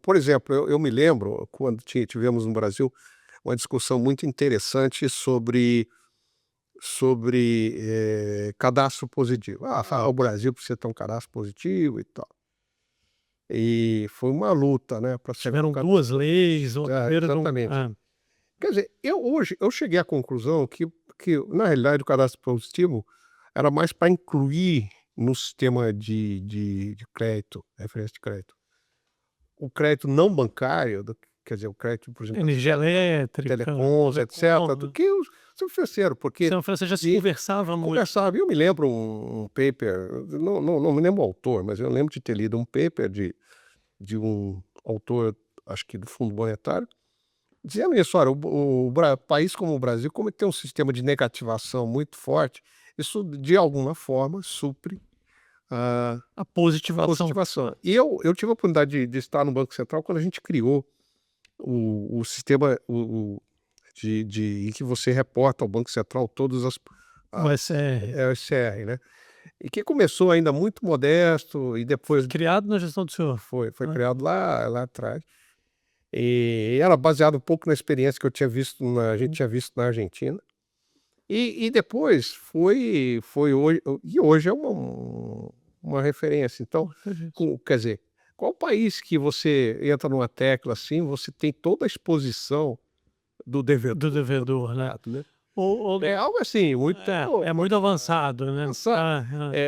por exemplo, eu me lembro quando tivemos no Brasil uma discussão muito interessante sobre cadastro positivo. O Brasil precisa ter um cadastro positivo e tal. E foi uma luta, né? Tiveram 2 leis. Exatamente. Quer dizer, hoje eu cheguei à conclusão que na realidade, o cadastro positivo era mais para incluir no sistema de crédito, referência de crédito, o crédito não bancário, quer dizer, o crédito, por exemplo, Energia elétrica, telecoms, etc., do que o sistema financeiro, porque o sistema financeiro já se conversava muito. Eu me lembro um paper, não me lembro o autor, mas eu lembro de ter lido um paper de um autor, acho que do Fundo Monetário, dizendo isso, olha, o país como o Brasil, como tem um sistema de negativação muito forte, isso de alguma forma supre a positivação. E eu tive a oportunidade de estar no Banco Central quando a gente criou o sistema em que você reporta ao Banco Central todas as... O SR. O SR, né? E que começou ainda muito modesto e depois... Criado na gestão do senhor. Foi criado lá atrás. E era baseado um pouco na experiência que a gente tinha visto na Argentina. E depois foi hoje, e hoje é uma referência. Então, quer dizer, qual país que você entra numa tecla assim, você tem toda a exposição do devedor, né? É algo assim, muito... É muito avançado, né?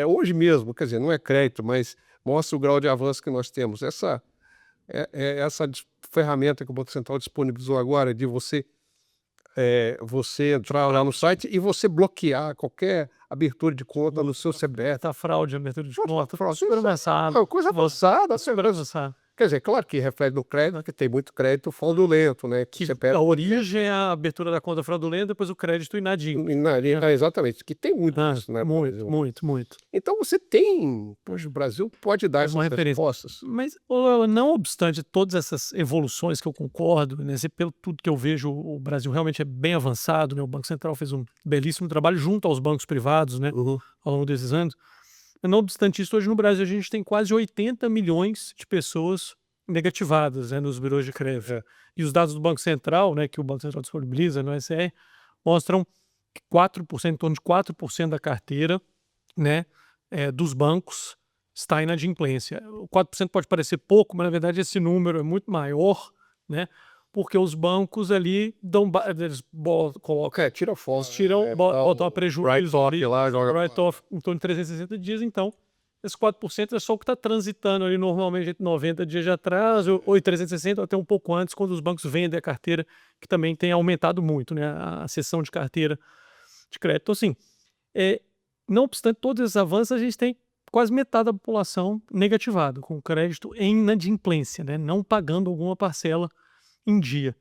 Hoje mesmo, quer dizer, não é crédito, mas mostra o grau de avanço que nós temos. Essa ferramenta que o Banco Central disponibilizou agora de você entrar lá no site e você bloquear qualquer abertura de conta no seu CPF. Fraude, abertura de conta. Super avançado. Coisa avançada. Super avançado. Quer dizer, claro que reflete no crédito, que tem muito crédito fraudulento, né? Que Que você pega. a origem é a abertura da conta fraudulenta, depois o crédito inadimplente. Exatamente, que tem muito Ah, isso, né? muito, muito, muito. Então você tem. Poxa, o Brasil pode dar É essas uma referência. respostas. Mas, não obstante todas essas evoluções que eu concordo, né, pelo tudo que eu vejo, o Brasil realmente é bem avançado, né? O Banco Central fez um belíssimo trabalho junto aos bancos privados, né, ao longo desses anos. Não obstante isso, hoje no Brasil a gente tem quase 80 milhões de pessoas negativadas, né, nos birôs de crédito. E os dados do Banco Central, né, que o Banco Central disponibiliza no SE, mostram que 4%, em torno de 4% da carteira, né, dos bancos está inadimplência. O 4% pode parecer pouco, mas na verdade esse número é muito maior, né, porque os bancos ali eles colocam, Tira foto. botam a prejuízo, Write-off lá, joga. write-off em torno de 360 dias, então esse 4% é só o que está transitando ali normalmente entre 90 dias de atraso, ou 360, ou até um pouco antes, quando os bancos vendem a carteira, que também tem aumentado muito, né, a cessão de carteira de crédito. Então, assim, não obstante todos esses avanços, a gente tem quase metade da população negativada, com crédito em inadimplência, né, não pagando alguma parcela em dia.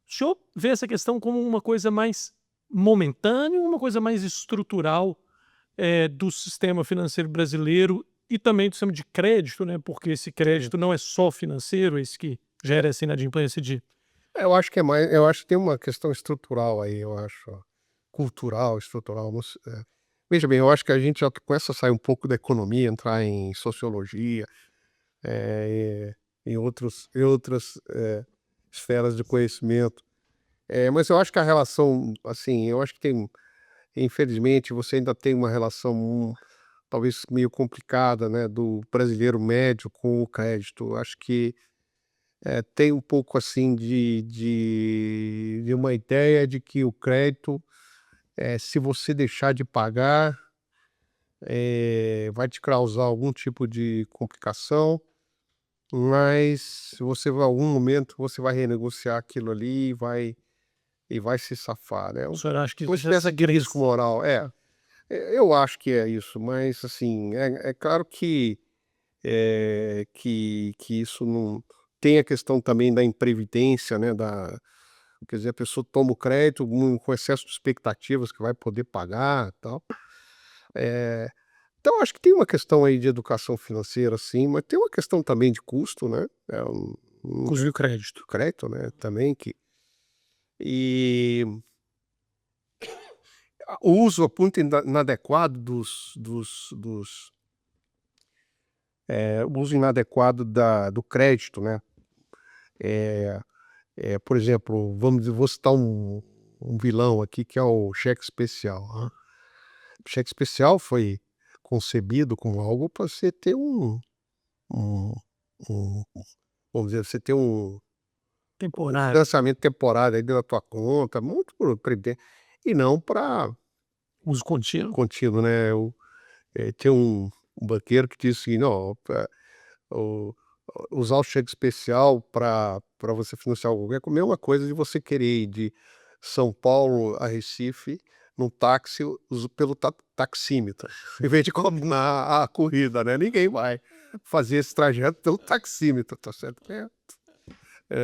O senhor vê essa questão como uma coisa mais momentânea, uma coisa mais estrutural do sistema financeiro brasileiro e também do sistema de crédito, né? Porque esse crédito não é só financeiro, esse que gera essa inadimplência de... Eu acho que é mais. Eu acho que tem uma questão estrutural aí, eu acho. Cultural, estrutural. Veja bem, eu acho que a gente já começa a sair um pouco da economia, entrar em sociologia, em outras esferas de conhecimento. Mas eu acho que a relação, assim, eu acho que tem, infelizmente, você ainda tem uma relação talvez meio complicada, né, do brasileiro médio com o crédito. Eu acho que tem um pouco assim de uma ideia de que o crédito, se você deixar de pagar, vai te causar algum tipo de complicação, mas você vai, em algum momento você vai renegociar aquilo ali e vai se safar, né? O senhor acha que Uma isso já espécie de risco moral, eu acho que é isso, mas assim, é claro que isso não tem a questão também da imprevidência, né? Quer dizer, a pessoa toma o crédito com excesso de expectativas que vai poder pagar, tal. Então acho que tem uma questão aí de educação financeira, sim, mas tem uma questão também de custo, né? custo de crédito. Crédito, né? Também que e o uso muito inadequado o uso inadequado do crédito, né? Por exemplo, vou citar um vilão aqui que é o cheque especial, né? O cheque especial foi concebido como algo para você ter um, um- vamos dizer, você ter um Temporário. financiamento temporário aí dentro da tua conta, muito por previdência, e não para Uso contínuo. contínuo, né? Tinha um banqueiro que disse assim, não, o usar o cheque especial para você financiar algo é a mesma coisa de você querer ir de São Paulo a Recife num táxi pelo taxímetro, em vez de combinar a corrida, né? Ninguém vai fazer esse trajeto pelo taxímetro, tá certo?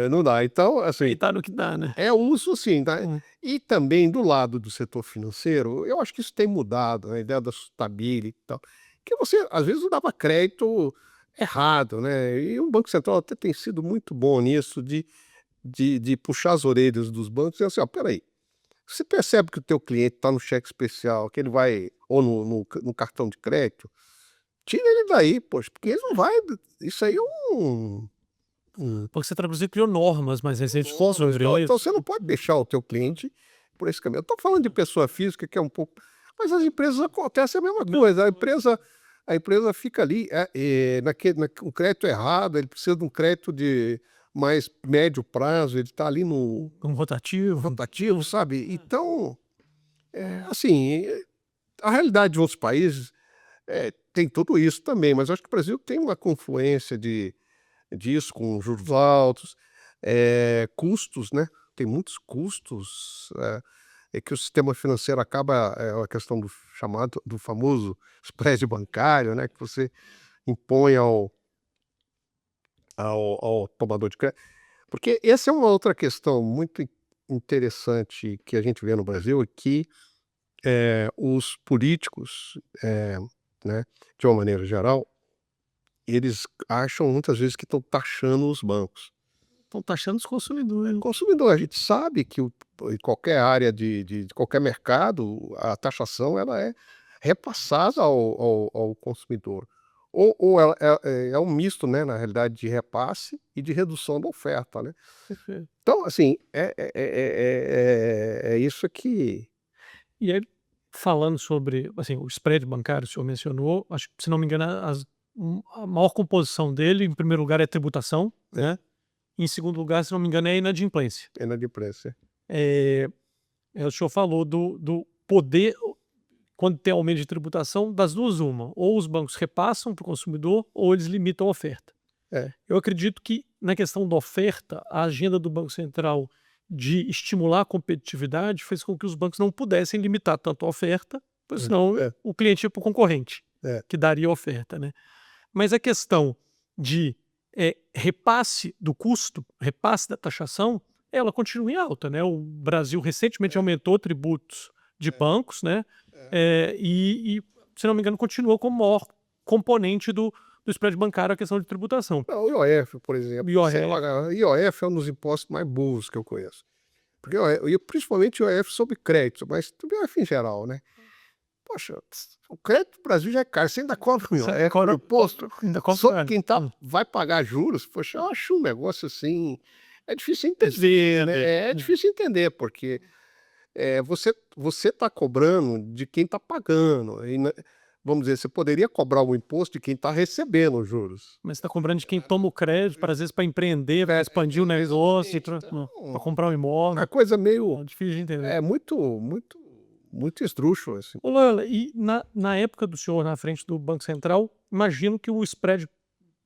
Não dá. Então, assim, E tá no que dá, né? é uso assim, tá? E também do lado do setor financeiro, eu acho que isso tem mudado, a ideia da sustainability e tal, que você às vezes dava crédito errado, né? E o Banco Central até tem sido muito bom nisso de puxar as orelhas dos bancos e dizer assim, ó, peraí, você percebe que o teu cliente está no cheque especial, que ele vai, ou no cartão de crédito, tira ele daí, poxa, porque ele não vai, isso aí é Porque você inclusive criou normas mais recentes. então você não pode deixar o teu cliente por esse caminho. Eu estou falando de pessoa física, que é um pouco, mas as empresas acontece a mesma coisa. A empresa fica ali, o crédito errado, ele precisa de um crédito de mais médio prazo, ele está ali no Como rotativo. rotativo, sabe? Então, assim, a realidade de outros países tem tudo isso também, mas eu acho que o Brasil tem uma confluência disso, com juros altos, custos, né? Tem muitos custos, que o sistema financeiro acaba, a questão do famoso spread bancário, né? Que você impõe ao tomador de crédito. Porque essa é uma outra questão muito interessante que a gente vê no Brasil, é que os políticos, né, de uma maneira geral, eles acham muitas vezes que estão taxando os bancos. Estão taxando os consumidores. Consumidor, a gente sabe que em qualquer área de qualquer mercado, a taxação ela é repassada ao consumidor. Ou ela é um misto, né, na realidade, de repasse e de redução da oferta, né. Perfeito. Então, assim, é isso que E aí, falando sobre, assim, o spread bancário, o senhor mencionou, acho que, se não me engano, a maior composição dele, em primeiro lugar, é tributação, né? Em segundo lugar, se não me engano, é inadimplência. é inadimplência. Eh, o senhor falou do poder, quando tem aumento de tributação, das duas uma, ou os bancos repassam para o consumidor ou eles limitam a oferta. É, Eu acredito que, na questão da oferta, a agenda do Banco Central de estimular a competitividade fez com que os bancos não pudessem limitar tanto a oferta, pois senão é, o cliente ia para o concorrente, é. que daria a oferta, né. Mas a questão de, repasse do custo, repasse da taxação, ela continua em alta, né. O Brasil recentemente aumentou tributos de bancos, né, e, se não me engano, continua como maior componente do spread bancário a questão de tributação. Não, o IOF, por exemplo, você IOF, paga IOF é um dos impostos mais burros que eu conheço. Porque e principalmente o IOF sobre crédito, mas o IOF em geral, né. Poxa, o crédito no Brasil já é caro, você ainda cobra o você IOF, o imposto ainda sobre compra. quem vai pagar juros. Poxa, eu acho um negócio assim, é difícil entender, né, é difícil entender, porque, você está cobrando de quem está pagando, e vamos dizer, você poderia cobrar o imposto de quem está recebendo os juros. Mas você tá cobrando de quem toma o crédito, para às vezes, para empreender, para expandir o negócio, para Então, comprar um uma imóvel. coisa meio É difícil de entender. muito esdrúxula, assim. Ô Loyola, e na época do senhor na frente do Banco Central, imagino que o spread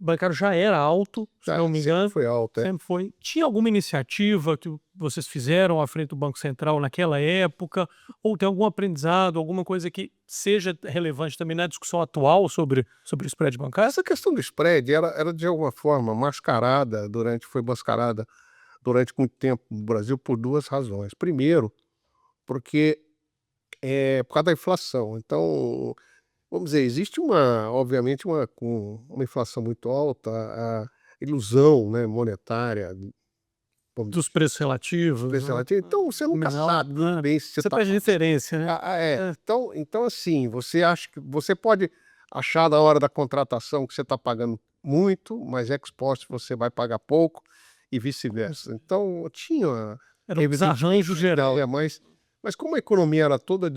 bancário já era alto, se Já não me sempre engano, foi alto, sempre foi. Tinha alguma iniciativa que vocês fizeram à frente do Banco Central naquela época? Ou tem algum aprendizado, alguma coisa que seja relevante também na discussão atual sobre o spread bancário? Essa questão do spread era de alguma forma foi mascarada durante muito tempo no Brasil por 2 razões. Primeiro, porque, por causa da inflação. Então, vamos dizer, existe obviamente uma inflação muito alta, a ilusão, né, monetária, vamos Dos preços relativos, preço né? relativo, então você nunca Menor, sabe muito né? bem se você Você está perde referência, né? é. É. Então, assim, você acha que você pode achar na hora da contratação que você está pagando muito, mas ex post você vai pagar pouco e vice-versa. Então tinha, Eram os evidentemente, arranjos geral. mas como a economia era toda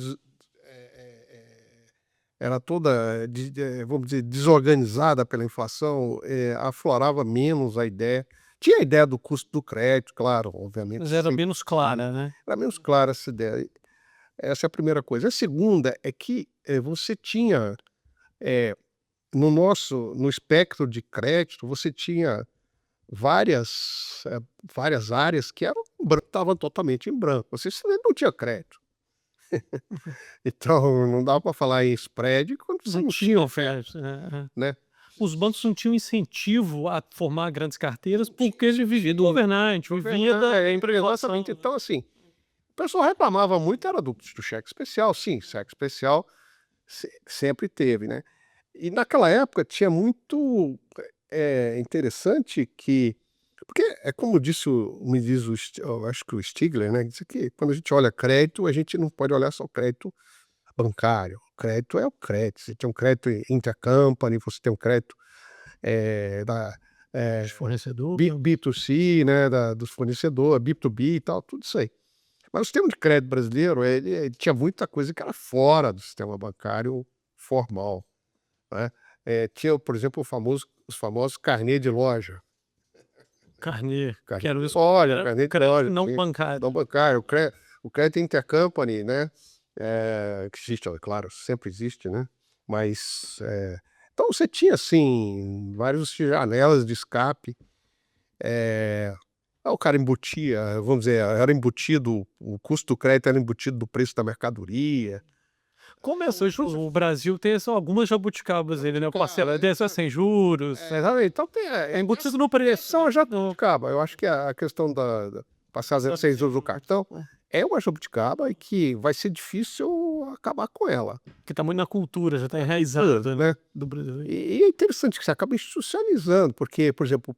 vamos dizer, desorganizada pela inflação, aflorava menos a ideia. Tinha a ideia do custo do crédito, claro, obviamente, Mas era sempre menos clara, né? era menos clara essa ideia. Essa é a primeira coisa. A segunda é que, você tinha, no espectro de crédito, você tinha várias áreas que estavam totalmente em branco, você não tinha crédito. Então não dava para falar em spread quando você Não não tinha tinha, oferta, né. Os bancos não tinham incentivo a formar grandes carteiras, porque eles viviam do overnight, viviam da impressão. Exatamente. Então, assim, o pessoal reclamava muito era do cheque especial. Sim, cheque especial sempre teve, né. E naquela época tinha muito, interessante que porque é como me diz eu acho que o Stigler, né, disse que quando a gente olha crédito, a gente não pode olhar só o crédito bancário. O crédito é o crédito. Você tem um crédito intercompany, você tem um crédito, da, De fornecedor. B2C, né, dos fornecedores, B2B e tal, tudo isso aí. Mas o sistema de crédito brasileiro, ele tinha muita coisa que era fora do sistema bancário formal, né. Tinha, por exemplo, os famosos carnê de loja. Carnê, Carnê que era de isso, loja, era carnê de crédito loja, não sim, bancário. não bancário, o crédito intercompany, né, que existe, é claro, sempre existe, né, mas, então você tinha, assim, várias janelas de escape, o cara embutia, vamos dizer, era embutido o custo do crédito era embutido do preço da mercadoria. Começou, o Brasil tem algumas jabuticabas ele, né? Parcela dessa sem juros, Exatamente. Então é embutido no preço. são jabuticaba. Eu acho que a questão da passar zero sem juros do cartão é uma jabuticaba e que vai ser difícil acabar com ela. Que tá muito na cultura, já tá enraizado, né? Né? Do Brasil. E é interessante que você acaba institucionalizando, porque, por exemplo,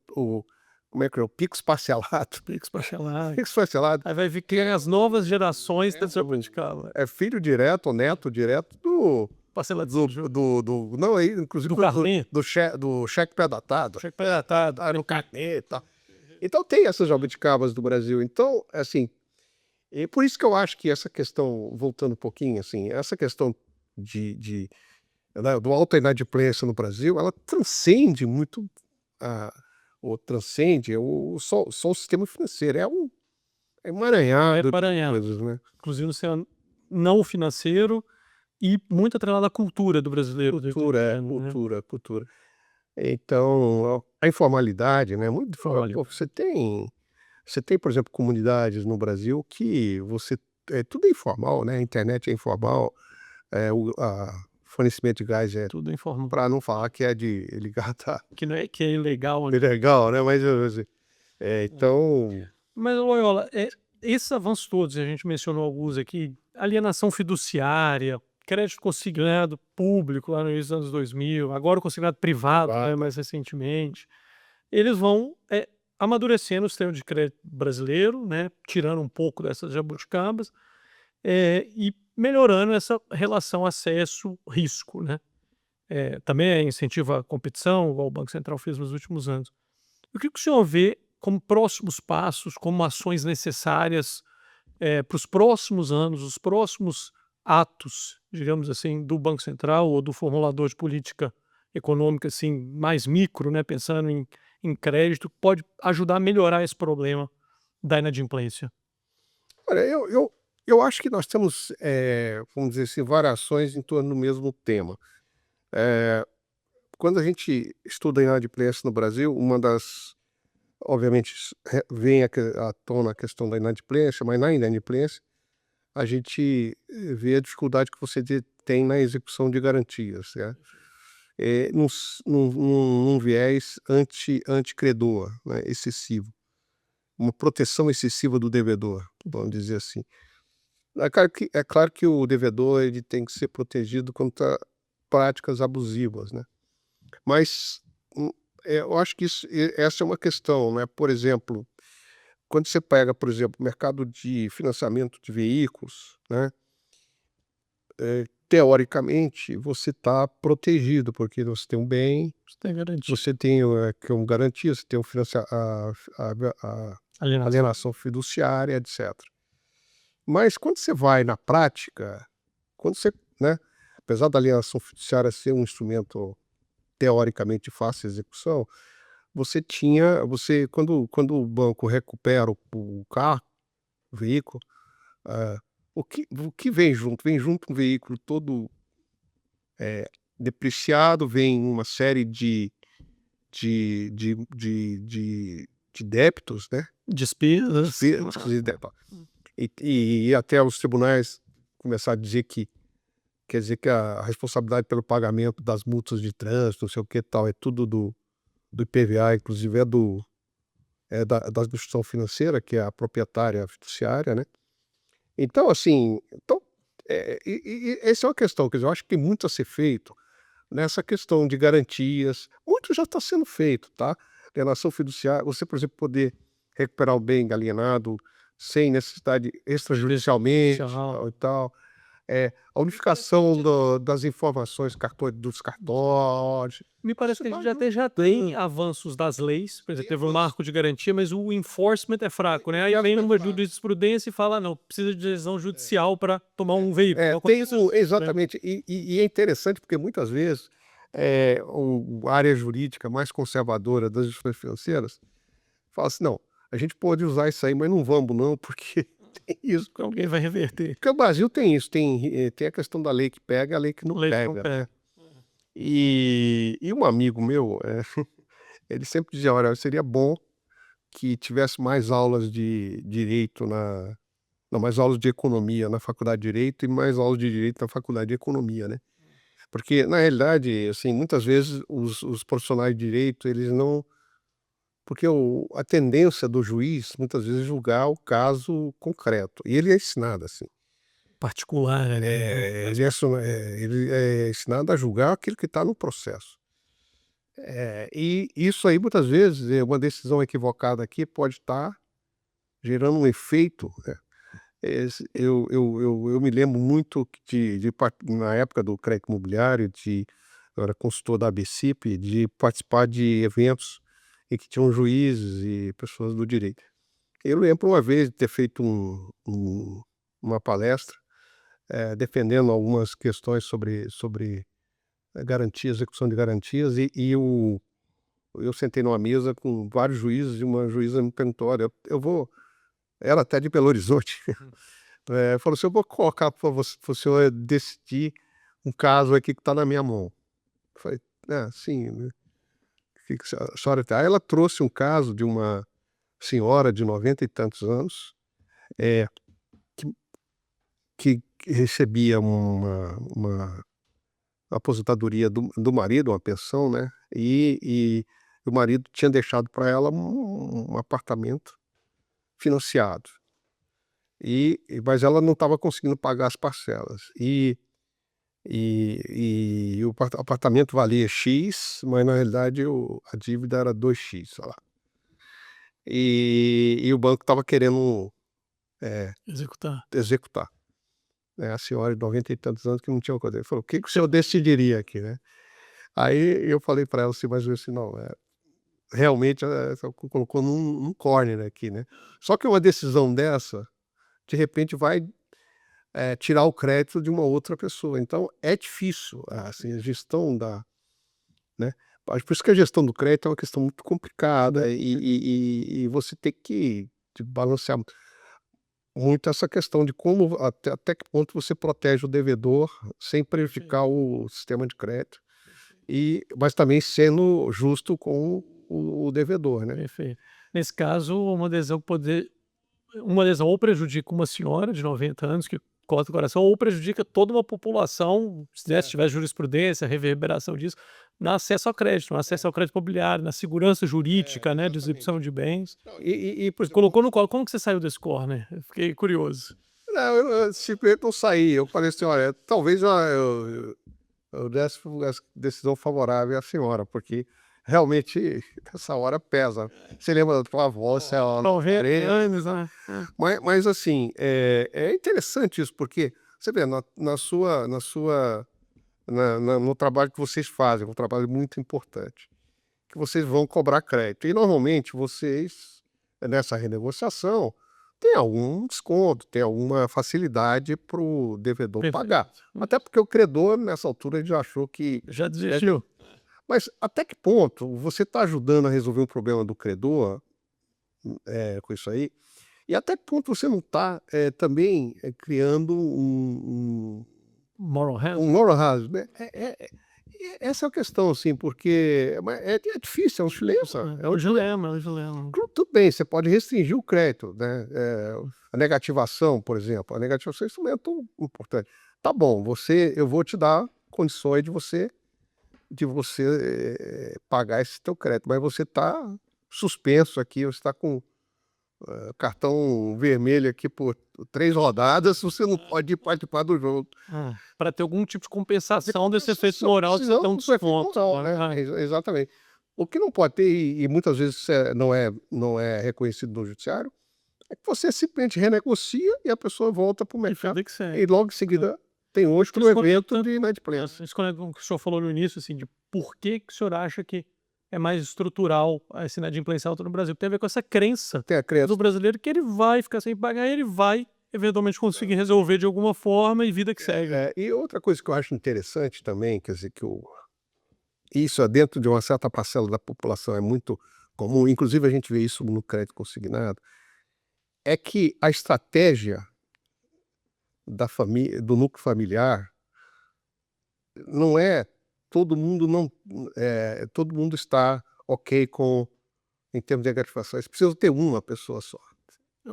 como é que é? O Pix parcelado. Pix parcelado. Pix parcelado Aí vai vir criar as novas gerações dessa jabuticaba. é filho direto ou neto direto Parceladinho. não, inclusive Do carnê. do cheque pré-datado. Cheque pré-datado. No carnê e tal. Então tem essas jabuticabas do Brasil. Então, assim, e por isso que eu acho que essa questão, voltando um pouquinho, assim, essa questão né, do alta inadimplência no Brasil, ela transcende muito só o sistema financeiro. É um emaranhado de coisas, né? Inclusive no seu não financeiro e muito atrelado à cultura do brasileiro. Cultura. Então, a informalidade, né? Muito, Informalidade. pô, você tem, por exemplo, comunidades no Brasil que tudo é informal, né? A internet é informal, fornecimento de gás é, Tudo informal. para não falar que é de ligado a Que não é que é ilegal, né? ilegal, né? Mas então, Mas, Loyola, esses avanços todos, a gente mencionou alguns aqui, alienação fiduciária, crédito consignado público lá no início dos anos 2000, agora o consignado privado, né, mais recentemente, eles vão amadurecendo o sistema de crédito brasileiro, né, tirando um pouco dessas jabuticabas e melhorando essa relação acesso-risco, né. Também incentiva a competição, igual o Banco Central fez nos últimos anos. O que o senhor vê como próximos passos, como ações necessárias para os próximos anos, os próximos atos, digamos assim, do Banco Central ou do formulador de política econômica, assim, mais micro, né, pensando em crédito, pode ajudar a melhorar esse problema da inadimplência? olha, eu acho que nós temos, vamos dizer assim, variações em torno do mesmo tema. Quando a gente estuda a inadimplência no Brasil, uma das obviamente, vem à tona a questão da inadimplência, mas na inadimplência a gente vê a dificuldade que você tem na execução de garantias, né? Num viés anticredor, né, excessivo. Uma proteção excessiva do devedor, vamos dizer assim. É claro que o devedor ele tem que ser protegido contra práticas abusivas, né? Mas eu acho que essa é uma questão, né? Por exemplo, quando você pega, por exemplo, o mercado de financiamento de veículos, né? Teoricamente, você está protegido, porque você tem um bem, Você tem garantia. você tem que é uma garantia, você tem a alienação fiduciária, etc. Mas quando você vai na prática, quando você, né? Apesar da alienação fiduciária ser um instrumento teoricamente de fácil execução, quando o banco recupera o carro, o veículo, o que vem junto? Vem junto um veículo todo depreciado, vem uma série de débitos, né? Despesas. E até os tribunais começar a dizer que quer dizer que a responsabilidade pelo pagamento das multas de trânsito, não sei o que tal, é tudo do IPVA, inclusive da instituição financeira, que é a proprietária fiduciária, né? Então, assim, essa é uma questão, quer dizer, eu acho que tem muito a ser feito nessa questão de garantias. Muito já está sendo feito, tá? Alienação fiduciária, você, por exemplo, poder recuperar o bem alienado sem necessidade extrajudicialmente e tal. A unificação das informações dos cartões. Me parece que a gente já tem avanços das leis, por exemplo, teve um marco de garantia, mas o enforcement é fraco, né? Aí vem uma jurisprudência e fala, não, precisa de decisão judicial para tomar um veículo. Tem isso, exatamente. E é interessante porque muitas vezes a área jurídica mais conservadora das instituições financeiras fala assim, não, a gente pode usar isso aí, mas não vamos não, porque tem isso. Alguém vai reverter. Porque o Brasil tem isso, tem a questão da lei que pega e a lei que não pega. E um amigo meu, ele sempre dizia, olha, seria bom que tivesse mais aulas de direito Não, mais aulas de economia na faculdade de direito e mais aulas de direito na faculdade de economia, né. Porque na realidade, assim, muitas vezes os profissionais de direito eles não porque a tendência do juiz muitas vezes é julgar o caso concreto, e ele é ensinado assim. Particular, né? Ele é ensinado a julgar aquilo que está no processo. E isso aí muitas vezes, uma decisão equivocada aqui pode estar gerando um efeito, né. Eu me lembro muito na época do crédito imobiliário, eu era consultor da ABCIP, de participar de eventos em que tinham juízes e pessoas do direito. Eu lembro uma vez de ter feito uma palestra, defendendo algumas questões sobre garantias, execução de garantias, eu sentei numa mesa com vários juízes e uma juíza me perguntou: "Olha, eu vou", ela até de Belo Horizonte, falou assim: "Eu vou colocar para o senhor decidir um caso aqui que está na minha mão". Eu falei: "Ah, sim, né, o que que a senhora tem?". Aí ela trouxe um caso de uma senhora de 90 e tantos anos, eh, que recebia uma aposentadoria do marido, uma pensão, né, e o marido tinha deixado para ela um apartamento financiado, mas ela não estava conseguindo pagar as parcelas. E o apartamento valia X, mas na realidade a dívida era 2x, sei lá. E o banco estava querendo, Executar. executar, né, a senhora de 90 e tantos anos que não tinha coisa. Ele falou: "O que que o senhor decidiria aqui, né?". Aí eu falei para ela assim, mais ou menos assim: "Não, realmente, você colocou num corner aqui, né". Só que uma decisão dessa, de repente vai, tirar o crédito de uma outra pessoa, então é difícil, assim, a gestão né, por isso que a gestão do crédito é uma questão muito complicada e você tem que balancear muito essa questão de como até que ponto você protege o devedor sem prejudicar o sistema de crédito, mas também sendo justo com o devedor, né. Perfeito. Nesse caso, uma lesão ou prejudica uma senhora de 90 anos que corta o coração, ou prejudica toda uma população, se né, se tiver jurisprudência, reverberação disso, no acesso ao crédito, no acesso ao crédito imobiliário, na segurança jurídica, né, de exibição Exatamente. de bens. Não, por Você exemplo, colocou no colo, como que você saiu desse corner? Eu fiquei curioso. não, eu simplesmente não saí, eu falei assim: "Olha, talvez eu desse essa decisão favorável à senhora, porque realmente essa hora pesa". Você lembra da tua avó, se ela não 90 40, anos, né? É, mas assim, é interessante isso, porque você vê no trabalho que vocês fazem, um trabalho muito importante, que vocês vão cobrar crédito. E normalmente vocês, nessa renegociação, tem algum desconto, tem alguma facilidade para o devedor pagar. perfeito. Até porque o credor, nessa altura, ele já achou que. Já né, desistiu? Mas até que ponto você está ajudando a resolver um problema do credor, com isso aí? E até que ponto você não está também criando Moral um hazard? moral hazard, né? Essa é a questão, assim, porque é difícil, é um silêncio. É um dilema, é um dilema. Tudo bem, você pode restringir o crédito, né, a negativação, por exemplo, a negativação é um instrumento importante. Tá bom, eu vou te dar condições de você, pagar esse teu crédito, mas você está suspenso aqui, você está com, cartão vermelho aqui por 3 rodadas, você não pode participar do jogo. Pra ter algum tipo de compensação desse efeito moral de você ter um Isso é desconto, moral, né, exatamente. O que não pode ter, e muitas vezes isso não é reconhecido no judiciário, é que você simplesmente renegocia e a pessoa volta para o e mercado, vida que e segue. logo em seguida tem outro Isso evento conecta de inadimplência. isso conecta com o que o senhor falou no início, assim, de por que o senhor acha que é mais estrutural essa inadimplência alta no Brasil, tem a ver com essa crença Tem a do crença. brasileiro que ele vai ficar sem pagar, ele vai eventualmente conseguir resolver de alguma forma e vida que segue. E outra coisa que eu acho interessante também, quer dizer, isso é dentro de uma certa parcela da população é muito comum, inclusive a gente vê isso no crédito consignado, é que a estratégia do núcleo familiar não é todo mundo não todo mundo está ok com em termos de gratificações, precisa ter uma pessoa só.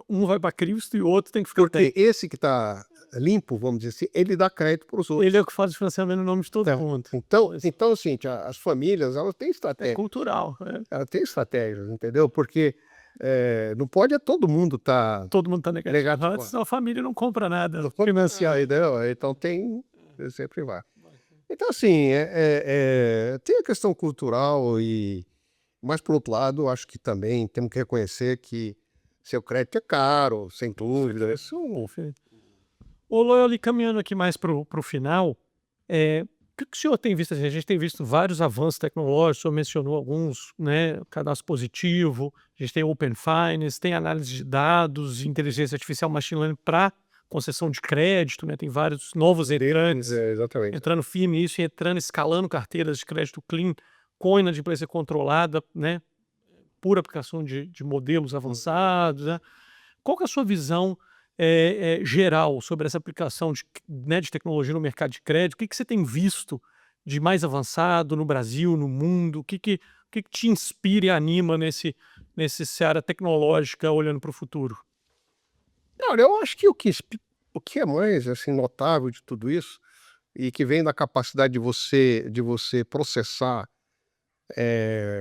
Um vai para Cristo e o outro tem que ficar Porque esse que está limpo, vamos dizer assim, ele dá crédito para os outros. Ele é o que faz o financiamento no nome de todo mundo. Então assim, as famílias, elas têm É estratégia. cultural. Elas têm estratégias, entendeu? Porque não pode todo mundo estar Todo mundo está negativo. negativo. Senão a família não compra nada. Financiar, entendeu? Então sempre vai. Então assim, tem a questão cultural mas por outro lado, acho que também temos que reconhecer que seu crédito é caro, sem dúvida. Isso Ô, Loyola, e caminhando aqui mais para o final, o que o senhor tem visto? Assim, a gente tem visto vários avanços tecnológicos, o senhor mencionou alguns, né? Cadastro positivo, a gente tem Open Finance, tem análise de dados, inteligência artificial, machine learning para concessão de crédito, né? Tem vários novos entrantes, exatamente. entrando firme nisso, entrando, escalando carteiras de crédito clean, com inadimplência controlada, né? Por aplicação de modelos avançados, né? Qual que é a sua visão geral sobre essa aplicação de tecnologia no mercado de crédito? O que você tem visto de mais avançado no Brasil, no mundo? O que te inspira e anima nesse seara tecnológica olhando para o futuro? Olha, eu acho que o que é mais assim, notável de tudo isso, e que vem da capacidade de você processar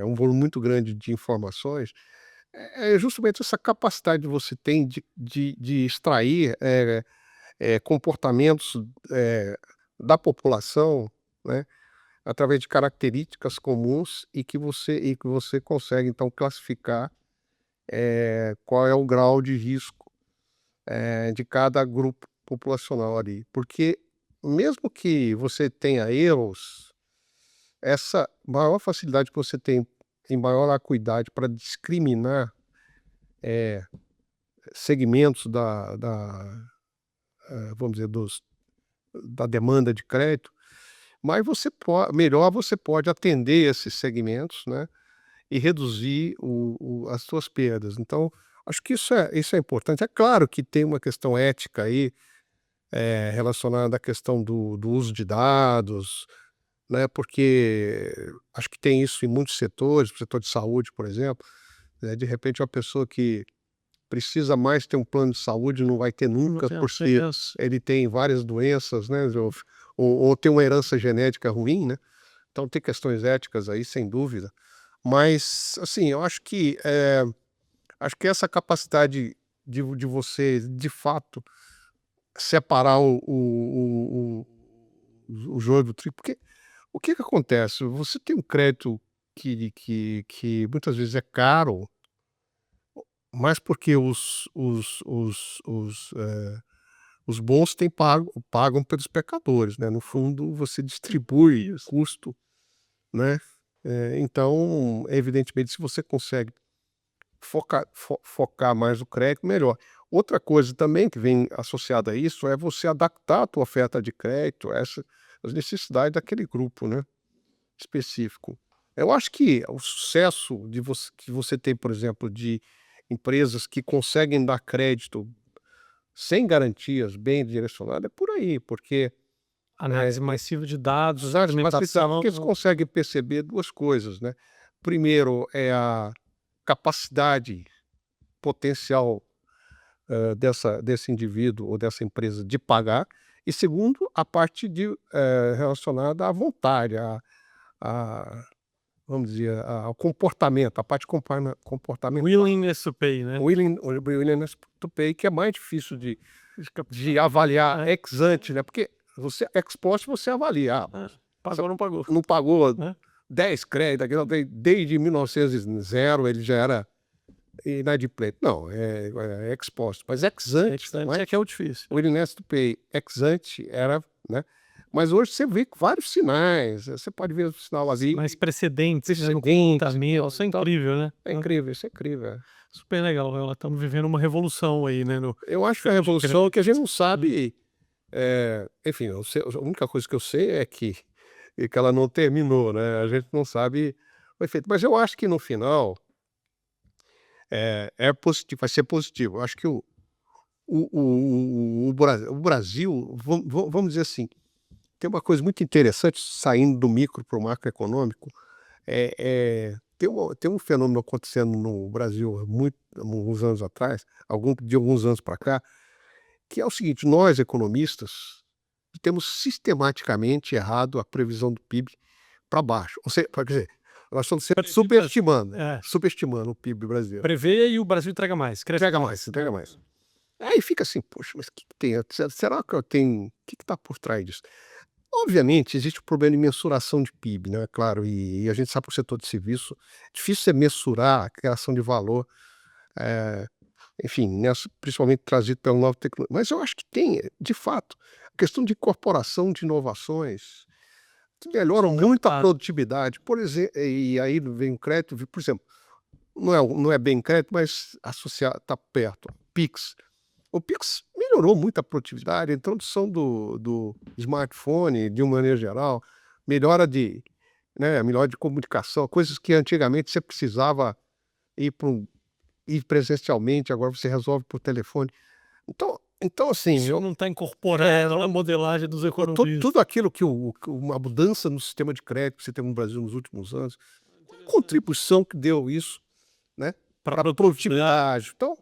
um volume muito grande de informações, é justamente essa capacidade que você tem de extrair comportamentos da população, né, através de características comuns e que você consegue então classificar qual é o grau de risco de cada grupo populacional ali. Porque mesmo que você tenha erros, essa maior facilidade que você tem em maior acuidade para discriminar segmentos vamos dizer, da demanda de crédito, mas melhor você pode atender esses segmentos, né, e reduzir as suas perdas. Então, acho que isso é importante. É claro que tem uma questão ética aí, relacionada à questão do uso de dados, né, porque acho que tem isso em muitos setores, no setor de saúde, por exemplo, né, de repente uma pessoa que precisa mais ter um plano de saúde não vai ter nunca, por ser ele tem várias doenças, né, ou tem uma herança genética ruim, né, então tem questões éticas aí, sem dúvida. Mas, assim, eu acho que essa capacidade de você, de fato, separar o joio do trigo, porque o que que acontece? Você tem um crédito que muitas vezes é caro, mas porque os bons pagam pelos pecadores, né, no fundo você distribui o custo, né, então evidentemente se você consegue focar mais o crédito, melhor. Outra coisa também que vem associada a isso é você adaptar a tua oferta de crédito a as necessidades daquele grupo, né, específico. Eu acho que o sucesso que você tem, por exemplo, de empresas que conseguem dar crédito sem garantias bem direcionadas, é por aí, porque Análise massiva de dados, porque eles conseguem perceber duas coisas, né. Primeiro é a capacidade potencial desse indivíduo ou dessa empresa de pagar, e segundo, a parte relacionada à vontade, a vamos dizer, ao comportamento, a parte comportamental. willingness to pay, né? Willingness to pay, que é mais difícil de avaliar ex ante, né, porque você ex post você avalia, Pagou ou não pagou? não pagou Né? 10 créditos, desde 1900 ele já era inadimplente. Não, é ex post, mas ex ante, É que é o difícil. o willingness to pay ex ante era, né, mas hoje você vê vários sinais, você pode ver o sinal ali. Mais precedentes, né, no Precedentes, comportamento. Isso é incrível, né? É incrível, isso é incrível. Super legal, Loyola. Estamos vivendo uma revolução aí, né? Eu acho que a revolução é que a gente não sabe, enfim, a única coisa que eu sei é que ela não terminou, né, a gente não sabe o efeito, mas eu acho que no final é positivo, vai ser positivo. Eu acho que o Brasil, vamos dizer assim, tem uma coisa muito interessante saindo do micro para o macroeconômico, é tem um fenômeno acontecendo no Brasil há alguns anos atrás, de alguns anos para cá, que é o seguinte: nós economistas temos sistematicamente errado a previsão do PIB para baixo. Ou seja, quer dizer, nós estamos sempre superestimando o PIB brasileiro. Prevê e o Brasil entrega mais. Entrega mais. Aí fica assim, poxa, mas o que tem? Será que eu tenho? O que está por trás disso? Obviamente, existe um problema de mensuração de PIB, né? Claro, e a gente sabe que o setor de serviço é difícil você mensurar a criação de valor, enfim, principalmente trazido pela nova tecnologia. Mas eu acho que tem, de fato, a questão de incorporação de inovações que melhoram muito a produtividade. Por exemplo, e aí vem o crédito, por exemplo, não é bem crédito, mas associado, está perto. Pix. O Pix melhorou muito a produtividade, a introdução do smartphone, de uma maneira geral, melhora de comunicação, coisas que antigamente você precisava ir presencialmente, agora você resolve por telefone. Então assim, Isso não está incorporado na modelagem dos economistas. tudo aquilo que uma mudança no sistema de crédito que você teve no Brasil nos últimos anos, a contribuição que deu isso, né, para a produtividade. Então,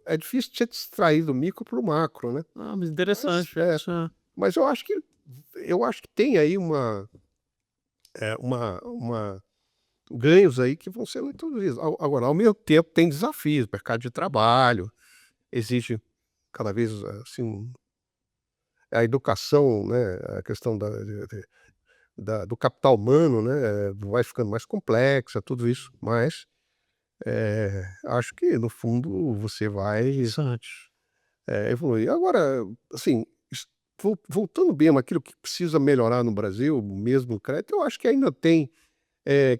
é difícil te distrair do micro para o macro, né? Mas interessante. Mas eu acho que tem aí ganhos aí que vão ser introduzidos. Agora, ao mesmo tempo, tem desafios. Mercado de trabalho exige cada vez assim a educação, né? A questão do capital humano, né? Vai ficando mais complexa, tudo isso. Mas acho que no fundo você vai evoluir. Agora, assim, voltando bem àquilo que precisa melhorar no Brasil, mesmo no crédito, eu acho que ainda tem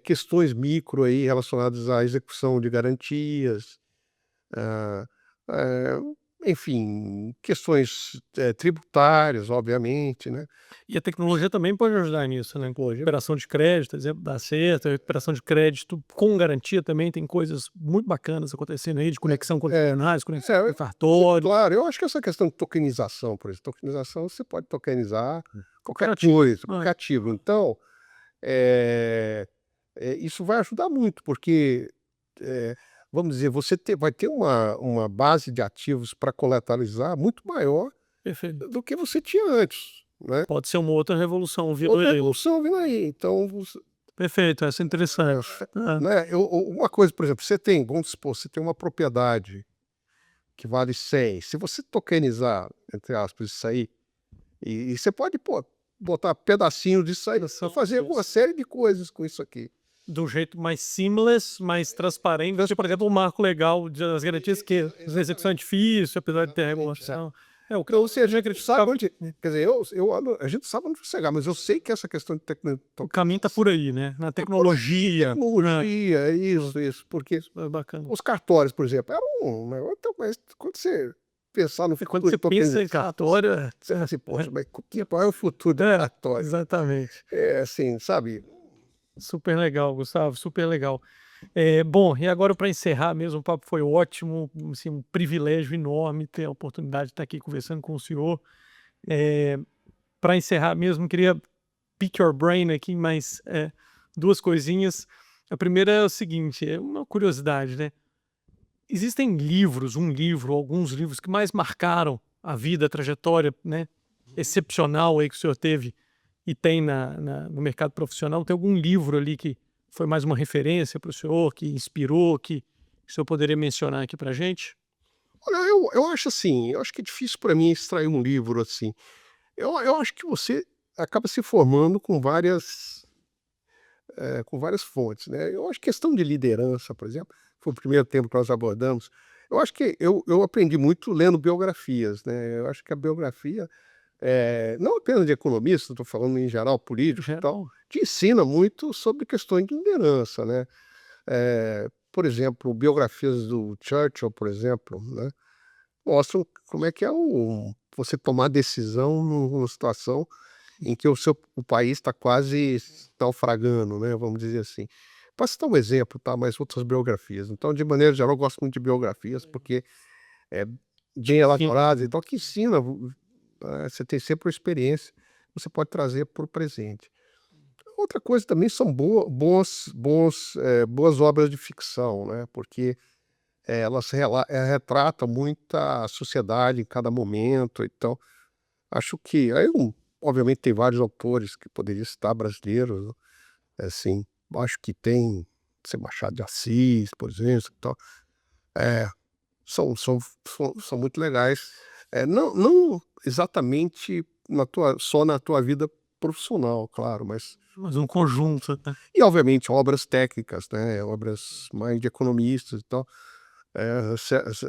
questões micro aí relacionadas à execução de garantias, enfim, questões tributárias, obviamente, né? E a tecnologia também pode ajudar nisso, né? Recuperação de crédito, exemplo, dá certo. Recuperação de crédito com garantia também tem coisas muito bacanas acontecendo aí, de conexão com funcionários, conexão com cartório. Claro, eu acho que essa questão de tokenização, por exemplo, você pode tokenizar qualquer coisa, qualquer ativo. Então, isso vai ajudar muito, porque, vamos dizer, você vai ter uma base de ativos para colateralizar muito maior do que você tinha antes, né? Pode ser uma outra revolução vindo aí. Então, perfeito, essa é interessante. né? Uma coisa, por exemplo, vamos supor, você tem uma propriedade que vale 100. Se você tokenizar, entre aspas, isso aí, e você pode botar pedacinho disso aí, fazer uma série de coisas com isso aqui. Do jeito mais seamless, mais transparente. Por exemplo, o marco legal das garantias, que a execução é difícil, apesar de ter regulação. Ou seja, a gente sabe onde. Quer dizer, a gente sabe onde chegar, mas eu sei que essa questão de tecnologia. O caminho está por aí, né? Na tecnologia. Isso. Porque é bacana. Os cartórios, por exemplo, eram um negócio. Mas quando você pensar no futuro. Quando você pensa em cartório. Você assim, poxa, mas qual é o futuro do cartório? Exatamente. Assim, sabe? Super legal, Gustavo, super legal. Bom, e agora para encerrar mesmo, o papo foi ótimo, assim, um privilégio enorme ter a oportunidade de estar aqui conversando com o senhor. Para encerrar mesmo, queria pick your brain aqui, mas duas coisinhas. A primeira é o seguinte, é uma curiosidade, né? Existem alguns livros que mais marcaram a vida, a trajetória, né, excepcional aí que o senhor teve e tem no mercado profissional? Tem algum livro ali que foi mais uma referência para o senhor, que inspirou, que o senhor poderia mencionar aqui para a gente? Olha, eu acho assim, eu acho que é difícil para mim extrair um livro assim. Eu acho que você acaba se formando com várias fontes, né? Eu acho que questão de liderança, por exemplo, foi o primeiro tema que nós abordamos. Eu acho que eu aprendi muito lendo biografias, né? Eu acho que a biografia, não apenas de economista, estou falando em geral, político e tal, te ensina muito sobre questões de liderança, né? Por exemplo, biografias do Churchill, por exemplo, né? Mostram como é que é você tomar decisão numa situação em que o país está quase naufragando, né? Vamos dizer assim. Posso citar um exemplo, tá? Mas outras biografias. Então, de maneira geral, eu gosto muito de biografias, porque é bem elaboradas, então que ensina. Você tem sempre uma experiência, você pode trazer para o presente. Outra coisa também são boas obras de ficção, né, porque elas retratam muito a sociedade em cada momento, então acho que aí obviamente tem vários autores que poderia citar brasileiros, né, assim, acho que tem, sei, Machado de Assis, por exemplo, e tal. É, são muito legais. Não exatamente só na tua vida profissional, claro, mas Mas um conjunto, né? e obviamente obras técnicas, né, obras mais de economistas e tal.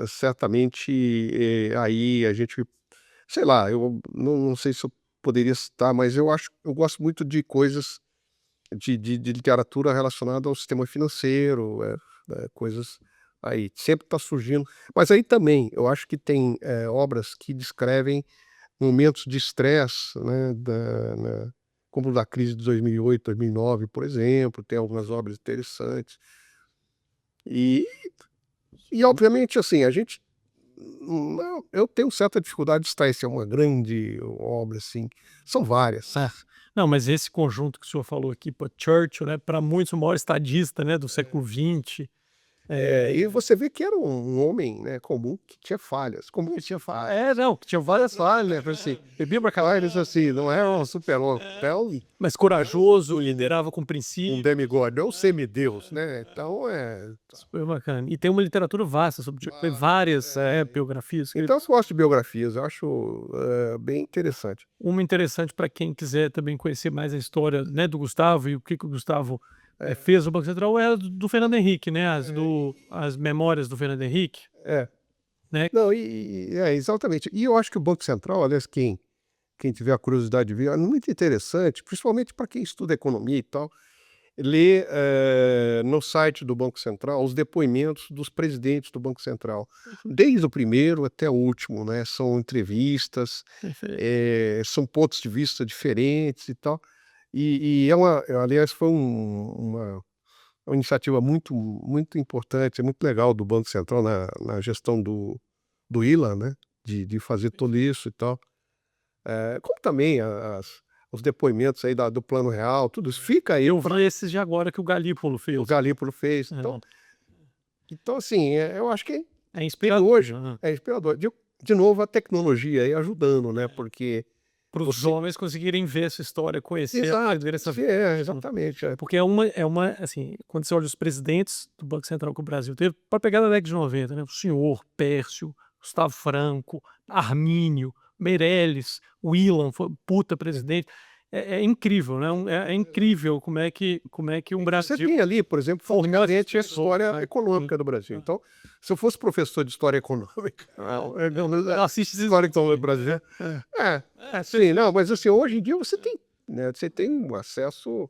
Certamente, aí a gente, sei lá, eu não sei se eu poderia citar, mas eu gosto muito de coisas de literatura relacionada ao sistema financeiro, coisas aí, sempre está surgindo. Mas aí também, eu acho que tem, obras que descrevem momentos de estresse, né, como da crise de 2008, 2009, por exemplo, tem algumas obras interessantes. E obviamente, assim, a gente não, eu tenho certa dificuldade de citar se é uma grande obra, assim, são várias. Não, mas esse conjunto que o senhor falou aqui, pô, Churchill, né, para muitos o maior estadista, né, do século XX. E você vê que era um homem, né, comum que tinha falhas, comum que tinha falhas. Não, que tinha várias Falhas, né, assim, bebia pra caralho, assim, não é um super-homem, é mas corajoso, liderava com um princípio, demigod, é um semideus, né, então super bacana. E tem uma literatura vasta sobre Churchill, tem várias biografias. então eu gosto de biografias, eu acho, bem interessante. Uma interessante para quem quiser também conhecer mais a história, né, do Gustavo e o que o Gustavo fez no Banco Central é a do Fernando Henrique, né, as memórias do Fernando Henrique, É. né? Não, exatamente. E eu acho que o Banco Central, aliás, quem tiver a curiosidade de ver, é muito interessante, principalmente para quem estuda economia e tal, ler no site do Banco Central os depoimentos dos presidentes do Banco Central, desde o primeiro até o último, né? São entrevistas, são pontos de vista diferentes e tal. E aliás, foi uma iniciativa muito importante, muito legal do Banco Central na gestão do Ilan, né? De fazer tudo isso e tal. Como também os depoimentos aí do Plano Real, tudo isso fica aí. Eu vi esses de agora que o Galípolo fez. O Galípolo fez. Então assim, eu acho que É inspirador. hoje é inspirador. De novo, a tecnologia aí ajudando, né? Porque Para os homens conseguirem ver essa história, conhecer, exato, ver essa exatamente. porque assim, quando você olha os presidentes do Banco Central que o Brasil teve, para pegar da década de 90, né? O senhor, Pércio, Gustavo Franco, Armínio, Meirelles, o Ilan, foi puta presidente. É incrível, né? É incrível como é que um Brasil... Você tem ali, por exemplo, formalmente a história econômica do Brasil. Então, se eu fosse professor de história econômica, assiste história econômica do Brasil. Sim, não, mas assim, hoje em dia você tem, né, você tem um acesso,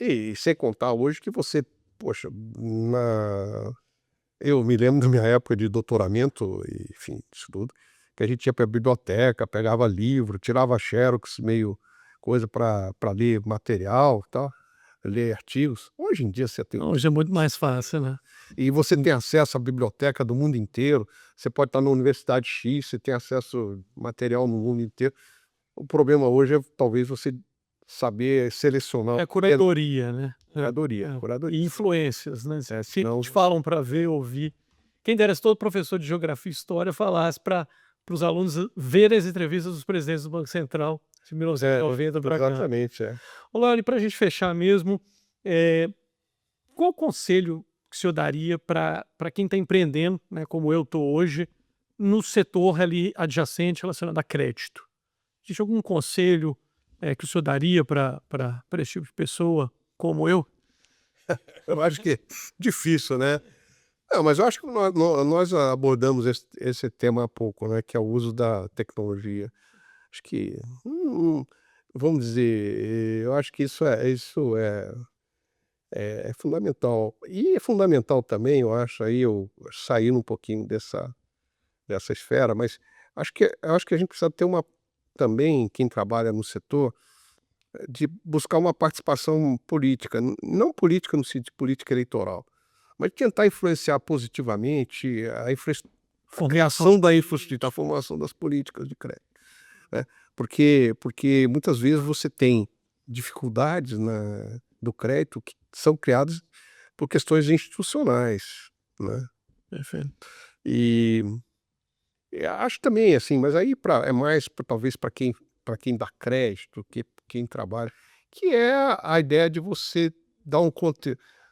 e sem contar hoje que você, poxa, eu me lembro da minha época de doutoramento, e, enfim, isso tudo, que a gente ia para a biblioteca, pegava livro, tirava xerox, meio coisa para ler material e tal, ler artigos. Hoje em dia você tem. Hoje é muito mais fácil, né? E você tem acesso à biblioteca do mundo inteiro. Você pode estar na Universidade X, você tem acesso a material no mundo inteiro. O problema hoje é talvez você saber selecionar. É curadoria, né? Curadoria. E influências, né? Senão... te falam para ver, ouvir. Quem dera se todo professor de geografia e história falasse para os alunos verem as entrevistas dos presidentes do Banco Central de 1990 para cá. Exatamente, Olá, e para a gente fechar mesmo, qual o conselho que o senhor daria para quem está empreendendo, né, como eu estou hoje, no setor ali adjacente relacionado a crédito? Existe algum conselho que o senhor daria para esse tipo de pessoa como eu? Eu acho que é difícil, né? Não, mas eu acho que nós abordamos esse tema há pouco, né? Que é o uso da tecnologia. Acho que, vamos dizer, eu acho que isso é fundamental. E é fundamental também, eu acho, aí eu saindo um pouquinho dessa esfera, mas eu acho que a gente precisa ter também, quem trabalha no setor, de buscar uma participação política, não política no sentido de política eleitoral, mas tentar influenciar positivamente a criação da infraestrutura, a formação das políticas de crédito, né? Porque muitas vezes você tem dificuldades do crédito que são criadas por questões institucionais, né. Perfeito. E acho também, assim, mas aí é mais talvez para quem dá crédito, que quem trabalha, que é a ideia de você dar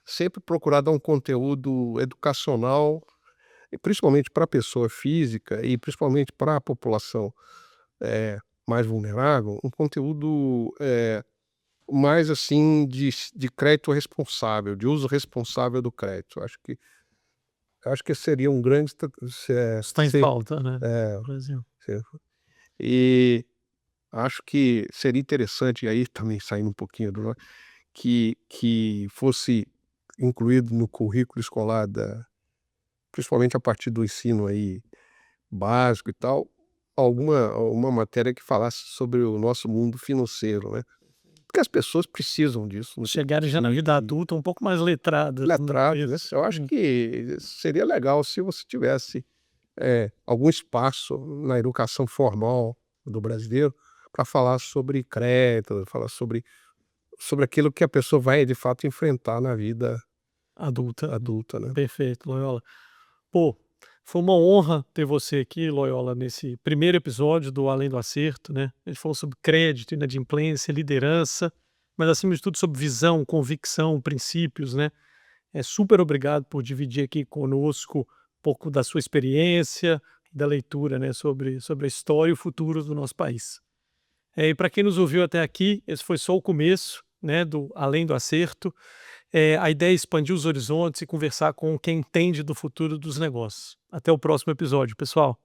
sempre procurar dar um conteúdo educacional, e principalmente para a pessoa física e principalmente para a população, mais vulnerável, um conteúdo, mais assim de crédito responsável, de uso responsável do crédito. Acho que seria um grande Está em falta, né, é, no Brasil. se e acho que seria interessante, aí também saindo um pouquinho que fosse incluído no currículo escolar principalmente a partir do ensino aí básico e tal, alguma matéria que falasse sobre o nosso mundo financeiro, né. Porque as pessoas precisam disso, não tem Chegarem já na vida que adulta um pouco mais letradas, né, letrados, né. isso. Eu acho que seria legal se você tivesse, algum espaço na educação formal do brasileiro para falar sobre crédito, falar sobre aquilo que a pessoa vai de fato enfrentar na vida Adulta. adulta, né. Perfeito, Loyola. Pô, foi uma honra ter você aqui, Loyola, nesse primeiro episódio do Além do Acerto, né. A gente falou sobre crédito, inadimplência, liderança, mas acima de tudo sobre visão, convicção, princípios, né. Super obrigado por dividir aqui conosco um pouco da sua experiência, da leitura, né, sobre a história e o futuro do nosso país. E para quem nos ouviu até aqui, esse foi só o começo, né, do Além do Acerto. A ideia é expandir os horizontes e conversar com quem entende do futuro dos negócios. Até o próximo episódio, pessoal.